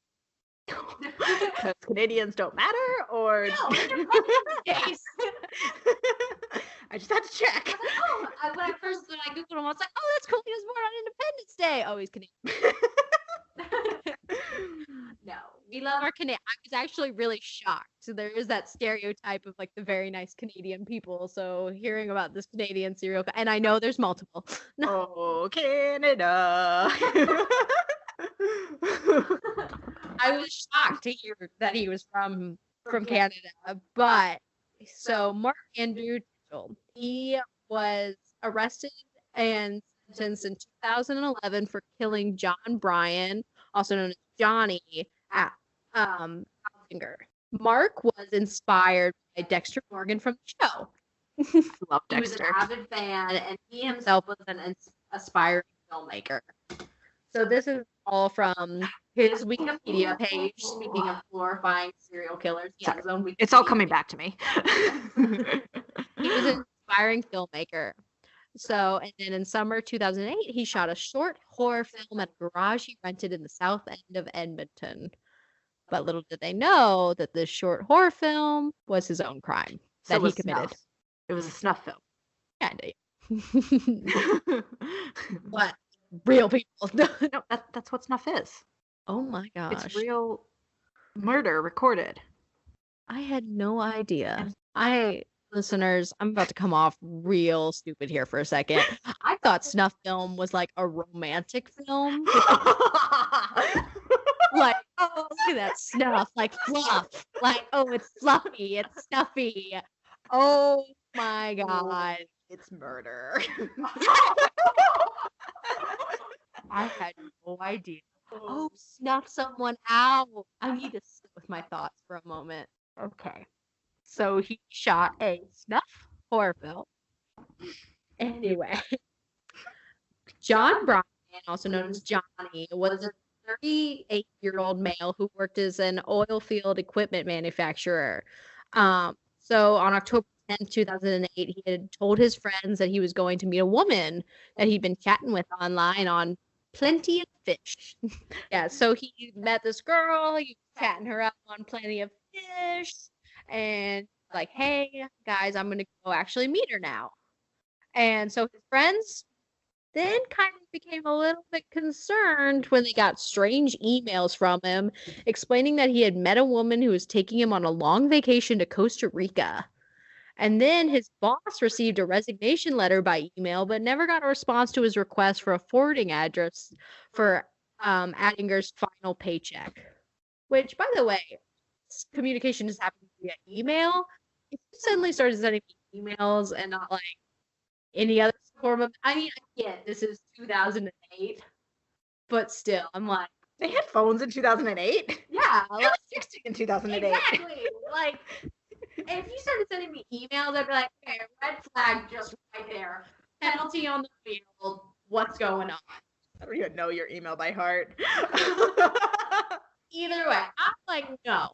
Because Canadians don't matter, or No, days. I just had to check. When I googled him, I was like, "Oh, that's cool. He was born on Independence Day." Oh, he's Canadian. No, we love our Canadian. I was actually really shocked. So there is that stereotype of like the very nice Canadian people. So hearing about this Canadian serial, and I know there's multiple. Oh, Canada. I was shocked to hear that he was from Canada. But so Mark Andrew Titchell, he was arrested and sentenced in 2011 for killing John Bryan, also known as Johnny, at Aldinger. Mark was inspired by Dexter Morgan from the show. Love Dexter. He was an avid fan, and he himself was an aspiring filmmaker. So this is all from his Wikipedia page. Speaking of glorifying serial killers, he has his own Wikipedia. It's all coming back to me. He was an aspiring filmmaker. So, and then in summer 2008, he shot a short horror film at a garage he rented in the south end of Edmonton. But little did they know that this short horror film was his own crime that he committed. Snuff. It was a snuff film. Kinda. But real people. No, that's what snuff is. Oh my gosh. It's real murder recorded. I had no idea. Listeners, I'm about to come off real stupid here for a second. I thought snuff film was like a romantic film. Like, oh, look at that snuff, like fluff. Like, oh, it's fluffy, it's stuffy. Oh my god. It's murder. I had no idea. Oh, snuff someone out. I need to sit with my thoughts for a moment. Okay. So he shot a snuff horror film. Anyway. John Bryan, also known as Johnny, was a 38-year-old male who worked as an oil field equipment manufacturer. So on October 10th, 2008, he had told his friends that he was going to meet a woman that he'd been chatting with online on Plenty of Fish. Yeah, so he met this girl, he was chatting her up on Plenty of Fish, and like, hey, guys, I'm going to go actually meet her now. And so his friends then kind of became a little bit concerned when they got strange emails from him explaining that he had met a woman who was taking him on a long vacation to Costa Rica. And then his boss received a resignation letter by email, but never got a response to his request for a forwarding address for Attinger's final paycheck. Which, by the way, communication is happening via email. If you suddenly started sending me emails and not like any other form of, I mean, I get this is 2008, but still, I'm like, they had phones in 2008. Yeah, I was 16 in 2008. Exactly. Like, if you started sending me emails, I'd be like, okay, red flag just right there. Penalty on the field. What's going on? I don't even know your email by heart. Either way, I'm like, no.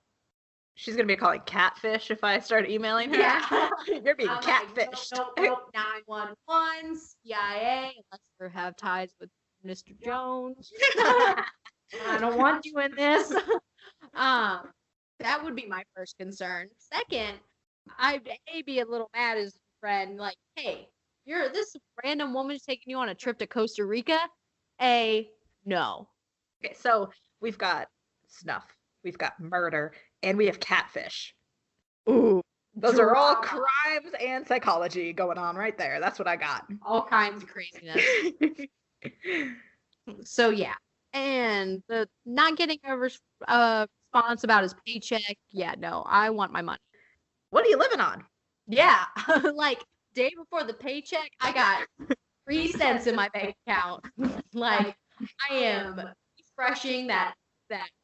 She's going to be calling catfish if I start emailing her. Yeah. You're being I'm catfished. Like, nope, 911, CIA, unless you have ties with Mr. Jones. I don't want you in this. That would be my first concern. Second, I'd be a little mad as a friend, like, hey, this random woman's taking you on a trip to Costa Rica. No. Okay, so we've got snuff, we've got murder, and we have catfish. Ooh. Those are all crimes and psychology going on right there. That's what I got. All kinds of craziness. So yeah. And the not getting a response about his paycheck. Yeah, no, I want my money. What are you living on? Yeah. Like, day before the paycheck, I got 3 cents in my bank account. Like, I am refreshing that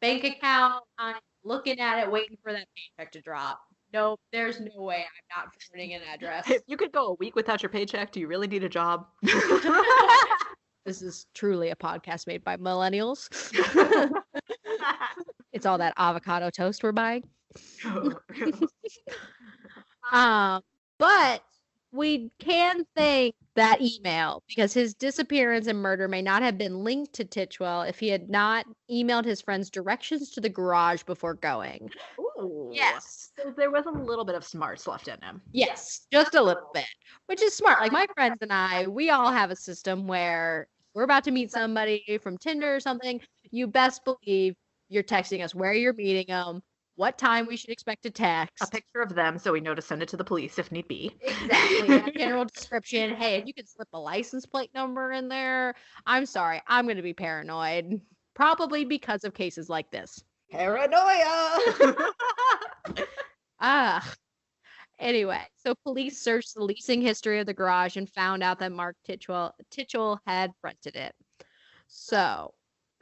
bank account. I'm looking at it, waiting for that paycheck to drop. Nope, there's no way I'm not forwarding an address. If you could go a week without your paycheck, do you really need a job? This is truly a podcast made by millennials. It's all that avocado toast we're buying. But we can thank that email because his disappearance and murder may not have been linked to Titchwell if he had not emailed his friends directions to the garage before going. Ooh. Yes. So there was a little bit of smarts left in him. Yes, just a little bit, which is smart. Like my friends and I, we all have a system where we're about to meet somebody from Tinder or something. You best believe you're texting us where you're meeting them, what time we should expect to text. A picture of them so we know to send it to the police if need be. Exactly. A general description. Hey, if you could slip a license plate number in there, I'm sorry. I'm going to be paranoid. Probably because of cases like this. Paranoia! Anyway, so police searched the leasing history of the garage and found out that Mark Titchell had rented it. So,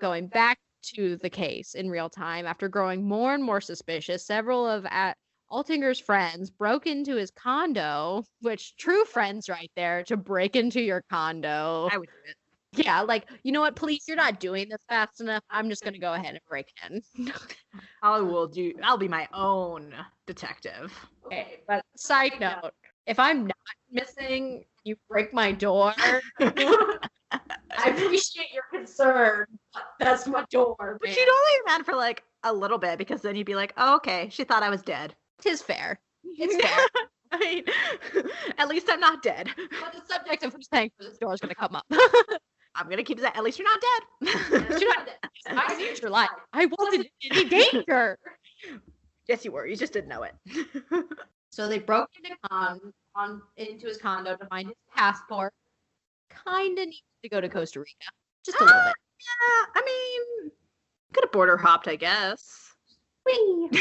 going back to the case in real time, after growing more and more suspicious, several of Altinger's friends broke into his condo, which true friends right there to break into your condo. I would do it. Yeah, like, you know what, police, you're not doing this fast enough. I'm just going to go ahead and break in. I'll be my own detective. Okay, but side note, if I'm not missing, you break my door. I appreciate your concern, but that's my door. But you'd only be mad for like a little bit because then you'd be like, oh, okay, she thought I was dead. Tis fair. It's fair. I mean, at least I'm not dead. But the subject of who's paying for this door is going to come up. I'm going to keep that. At least you're not dead. You're not dead. I saved your life. I wasn't in any danger. Yes, you were. You just didn't know it. So they broke into his condo to find his passport. Kind of needed to go to Costa Rica. Just a little bit. Yeah, I mean, could have border hopped, I guess. Whee!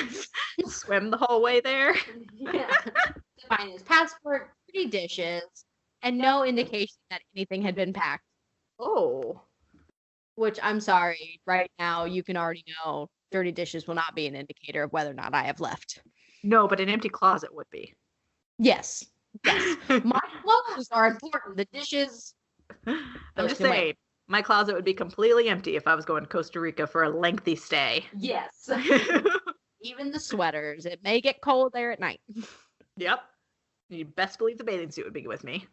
Swim the whole way there. Yeah. To find his passport, 3 dishes, and no indication that anything had been packed. Oh. Which, I'm sorry, right now you can already know dirty dishes will not be an indicator of whether or not I have left. No, but an empty closet would be. Yes. Yes. My clothes are important. The dishes. I'm just saying, my closet would be completely empty if I was going to Costa Rica for a lengthy stay. Yes. Even the sweaters. It may get cold there at night. Yep. You best believe the bathing suit would be with me.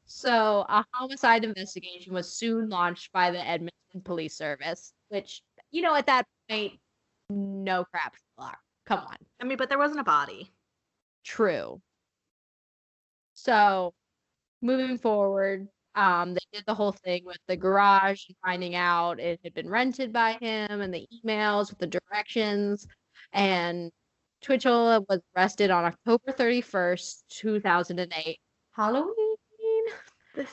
So, a homicide investigation was soon launched by the Edmonton Police Service, which, you know, at that point, no crap. Come on. I mean, but there wasn't a body. True. So, moving forward, they did the whole thing with the garage and finding out it had been rented by him and the emails with the directions. And Twitchell was arrested on October 31st, 2008, Halloween,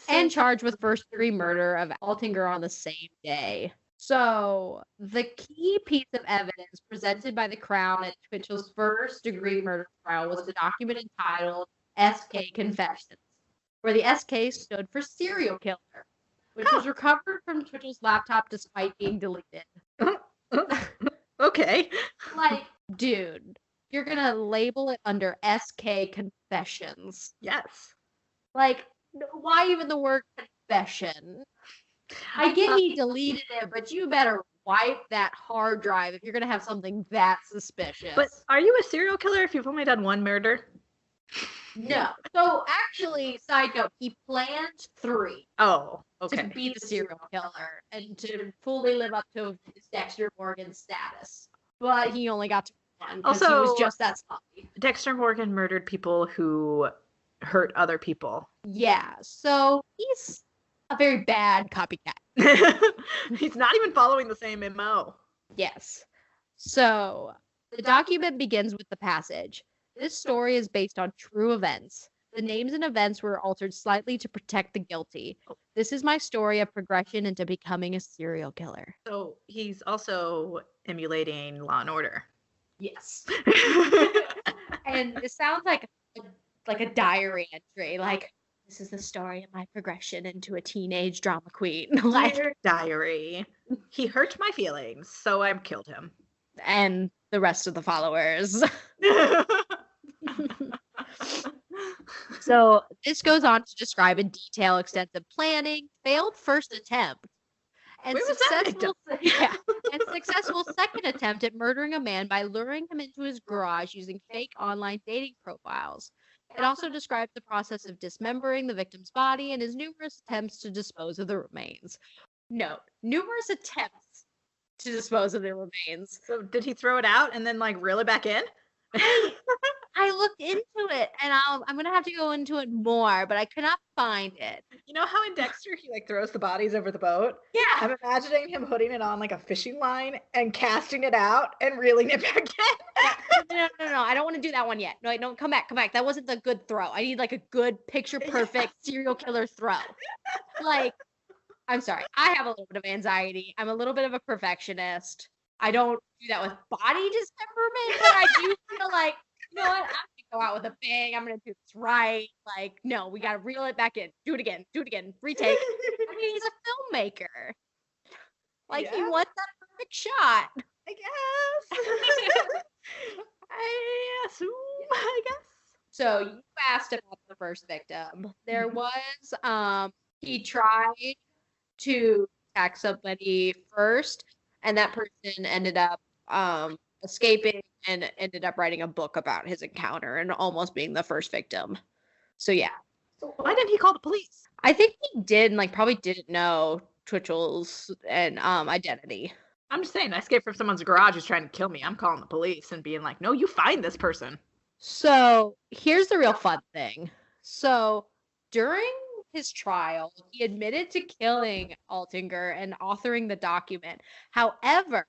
and charged with first-degree murder of Altinger on the same day. So, the key piece of evidence presented by the Crown at Twitchell's first-degree murder trial was a document entitled SK Confessions, where the SK stood for serial killer, which was recovered from Twitchell's laptop despite being deleted. Okay. Like, dude, you're gonna label it under SK Confessions. Yes. Like, why even the word confession? I get he deleted it, but you better wipe that hard drive if you're going to have something that suspicious. But are you a serial killer if you've only done one murder? No. So actually, side note, he planned 3 Oh, to okay. be the serial killer and to fully live up to his Dexter Morgan status. But he only got to 1 because he was Also- just that sloppy. Dexter Morgan murdered people who hurt other people. Yeah, so he's a very bad copycat. He's not even following the same MO. Yes. So the document begins with the passage. This story is based on true events. The names and events were altered slightly to protect the guilty. This is my story of progression into becoming a serial killer. So he's also emulating Law and Order. Yes. And it sounds like a diary entry, like, this is the story of my progression into a teenage drama queen. Like, Dear diary. He hurt my feelings, so I killed him. and the rest of the followers. So this goes on to describe in detail extensive planning, failed first attempt, and Where was that successful second attempt at murdering a man by luring him into his garage using fake online dating profiles. It also describes the process of dismembering the victim's body and his numerous attempts to dispose of the remains. Note, numerous attempts to dispose of the remains. So did he throw it out and then like reel it back in? I looked into it, and I'm gonna have to go into it more, but I could not find it. You know how in Dexter he like throws the bodies over the boat? Yeah. I'm imagining him putting it on like a fishing line and casting it out and reeling it back in. No. I don't want to do that one yet. No, don't come back. That wasn't the good throw. I need like a good picture perfect serial killer throw. Like, I'm sorry. I have a little bit of anxiety. I'm a little bit of a perfectionist. I don't do that with body dismemberment, but I do feel like, you know what? I'm gonna go out with a bang. I'm gonna do this right. Like, no, we gotta reel it back in. Do it again. Retake. I mean, he's a filmmaker. Like, he wants that perfect shot. I guess. I assume, I guess. So you asked about the first victim. There was, he tried to attack somebody first, and that person ended up escaping and ended up writing a book about his encounter and almost being the first victim. So yeah. So why didn't he call the police? I think he did, and like probably didn't know Twitchell's and identity. I'm just saying, I escaped from someone's garage who's trying to kill me. I'm calling the police and being like, no, you find this person. So here's the real fun thing. So during his trial, he admitted to killing Altinger and authoring the document. However,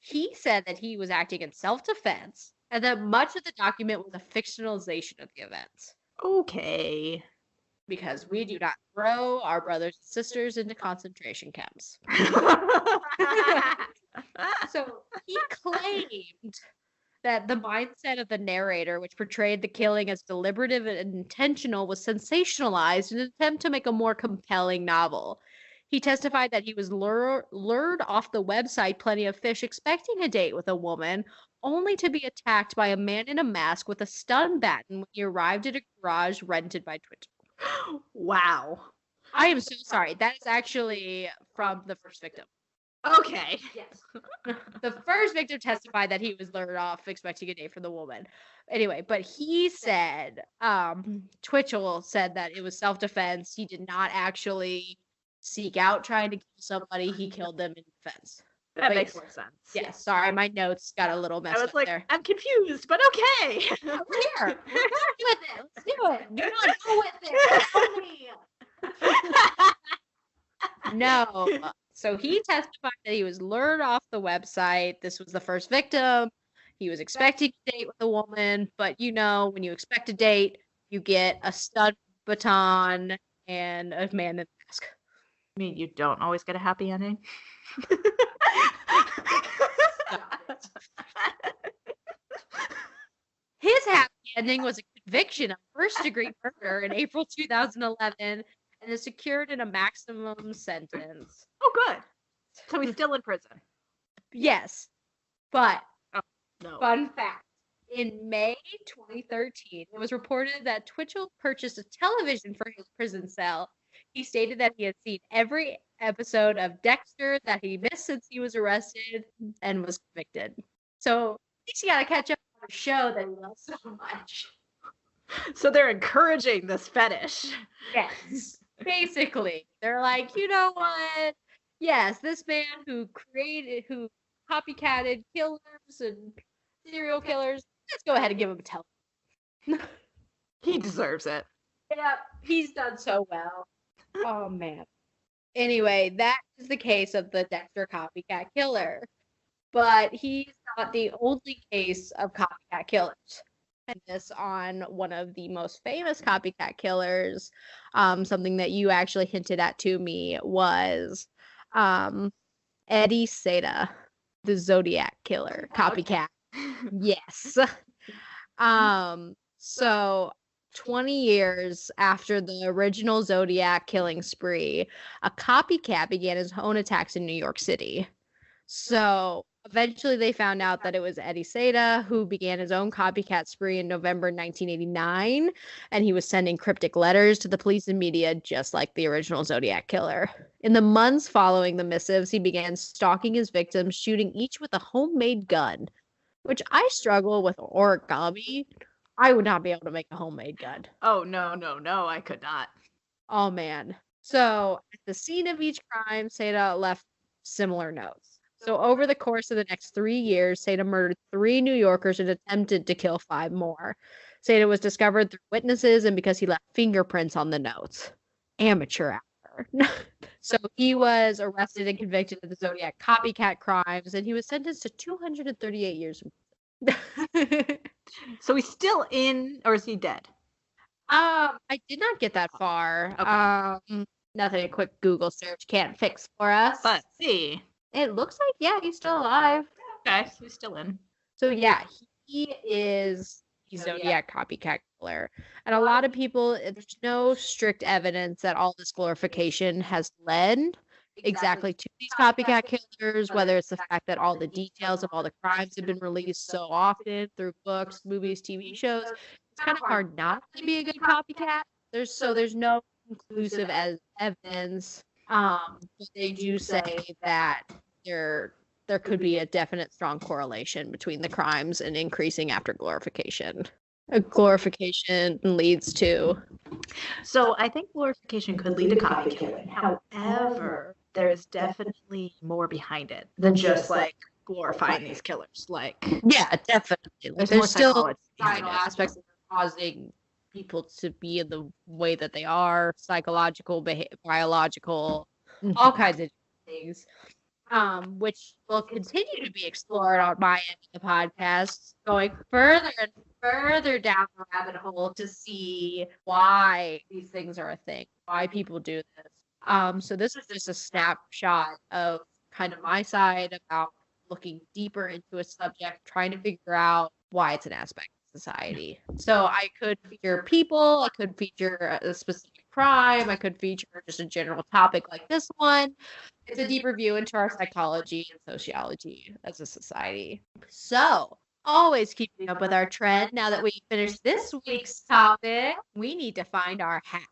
he said that he was acting in self-defense and that much of the document was a fictionalization of the events. Okay. Because we do not throw our brothers and sisters into concentration camps. So he claimed that the mindset of the narrator, which portrayed the killing as deliberative and intentional, was sensationalized in an attempt to make a more compelling novel. He testified that he was lured off the website Plenty of Fish expecting a date with a woman, only to be attacked by a man in a mask with a stun baton when he arrived at a garage rented by Twitchell. Wow. I am so sorry. That is actually from the first victim. Okay. Yes. The first victim testified that he was lured off expecting a date from the woman. Anyway, but he said, Twitchell said that it was self-defense. He did not actually seek out trying to kill somebody. He killed them in defense. That makes more sense. Yes, sorry, my notes got a little messed I was up like, there. I'm confused, but okay. We're here. We're going with it. Let's do it. Do not go with it. Tell me. No. So he testified that he was lured off the website. This was the first victim. He was expecting a date with a woman, but you know, when you expect a date, you get a stun baton and a man in a mask. I mean, you don't always get a happy ending. His happy ending was a conviction of first-degree murder in April 2011 and is secured in a maximum sentence. Oh, good. So he's still in prison. Yes, but No. fun fact. In May 2013, it was reported that Twitchell purchased a television for his prison cell. he stated that he had seen every episode of Dexter that he missed since he was arrested and was convicted. So at least you got to catch up on a show that he loves so much. So they're encouraging this fetish. Yes, basically. They're like, you know what? Yes, this man who copycatted killers and serial killers, let's go ahead and give him a telephone. He deserves it. Yep, he's done so well. Oh, man. Anyway, that is the case of the Dexter copycat killer. But he's not the only case of copycat killers. And this on one of the most famous copycat killers, something that you actually hinted at to me was Eddie Seda, the Zodiac killer copycat. Yes. So 20 years after the original Zodiac killing spree, a copycat began his own attacks in New York City. So eventually they found out that it was Eddie Seda who began his own copycat spree in November 1989, and he was sending cryptic letters to the police and media just like the original Zodiac killer. In the months following the missives, he began stalking his victims, shooting each with a homemade gun, which I struggle with origami. I would not be able to make a homemade gun. Oh, no, I could not. Oh, man. So at the scene of each crime, Seda left similar notes. So over the course of the next 3 years, Seda murdered 3 New Yorkers and attempted to kill 5 more. Seda was discovered through witnesses and because he left fingerprints on the notes. Amateur hour. So he was arrested and convicted of the Zodiac copycat crimes, and he was sentenced to 238 years. So he's still in, or is he dead? I did not get that far. Okay. Nothing a quick Google search can't fix for us. Let's see. It looks like, yeah, he's still alive. Okay, so he's still in. So, yeah, he is the Zodiac copycat killer. And a lot of people, there's no strict evidence that all this glorification has led exactly to these copycat killers, whether it's the fact that all the details of all the crimes have been released so often through books, movies, TV shows. It's kind of hard not to be a good copycat. There's no conclusive evidence. But they do say that there could be a definite strong correlation between the crimes and increasing after glorification. A glorification leads to. So I think glorification could lead to copy killing. However, there's definitely more behind it than just like glorifying these killers. Like, yeah, definitely. Like, there's still societal aspects that are causing people to be in the way that they are, psychological, biological, all kinds of things, which will continue to be explored on my end of the podcast, going further and further down the rabbit hole to see why these things are a thing, why people do this. So this was just a snapshot of kind of my side about looking deeper into a subject, trying to figure out why it's an aspect of society. So I could feature people, I could feature a specific crime, I could feature just a general topic like this one. It's a deeper view into our psychology and sociology as a society. So, always keeping up with our trend. Now that we finished this week's topic, we need to find our hats.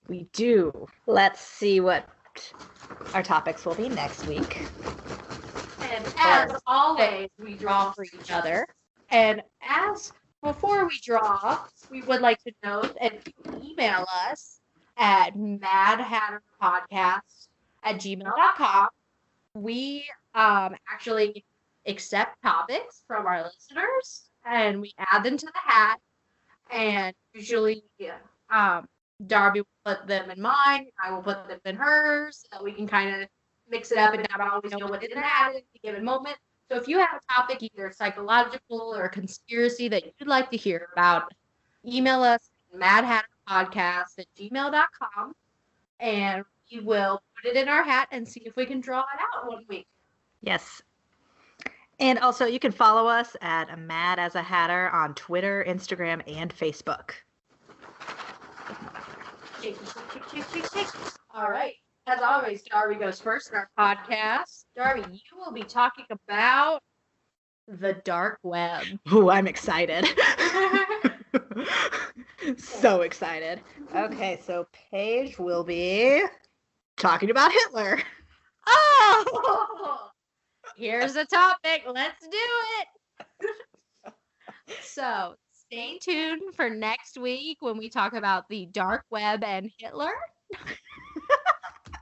We do. Let's see what our topics will be next week. And as always, we draw for each other. And before we draw, we would like to note and email us at madhatterpodcast@gmail.com. We actually accept topics from our listeners and we add them to the hat. And usually Darby will put them in mine, I will put them in hers, so we can kind of mix it up and not always know what is in the hat at a given moment. So if you have a topic, either psychological or a conspiracy that you'd like to hear about, email us at madhatterpodcast@gmail.com and we will put it in our hat and see if we can draw it out one week. Yes. And also you can follow us at Mad as a Hatter on Twitter, Instagram, and Facebook. All right. As always, Darby goes first in our podcast. Darby, you will be talking about the dark web. Ooh, I'm excited. So excited. Okay, so Paige will be talking about Hitler. Oh, here's a topic. Let's do it. So stay tuned for next week when we talk about the dark web and Hitler.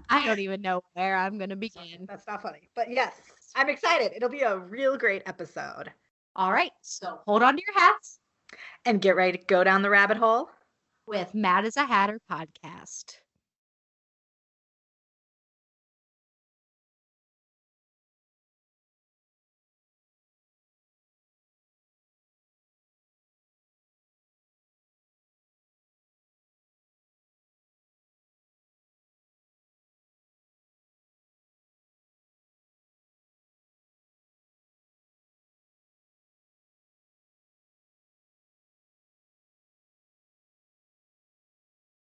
I don't even know where I'm going to begin. That's not funny. But yes, I'm excited. It'll be a real great episode. All right, so hold on to your hats And get ready to go down the rabbit hole with Mad as a Hatter podcast.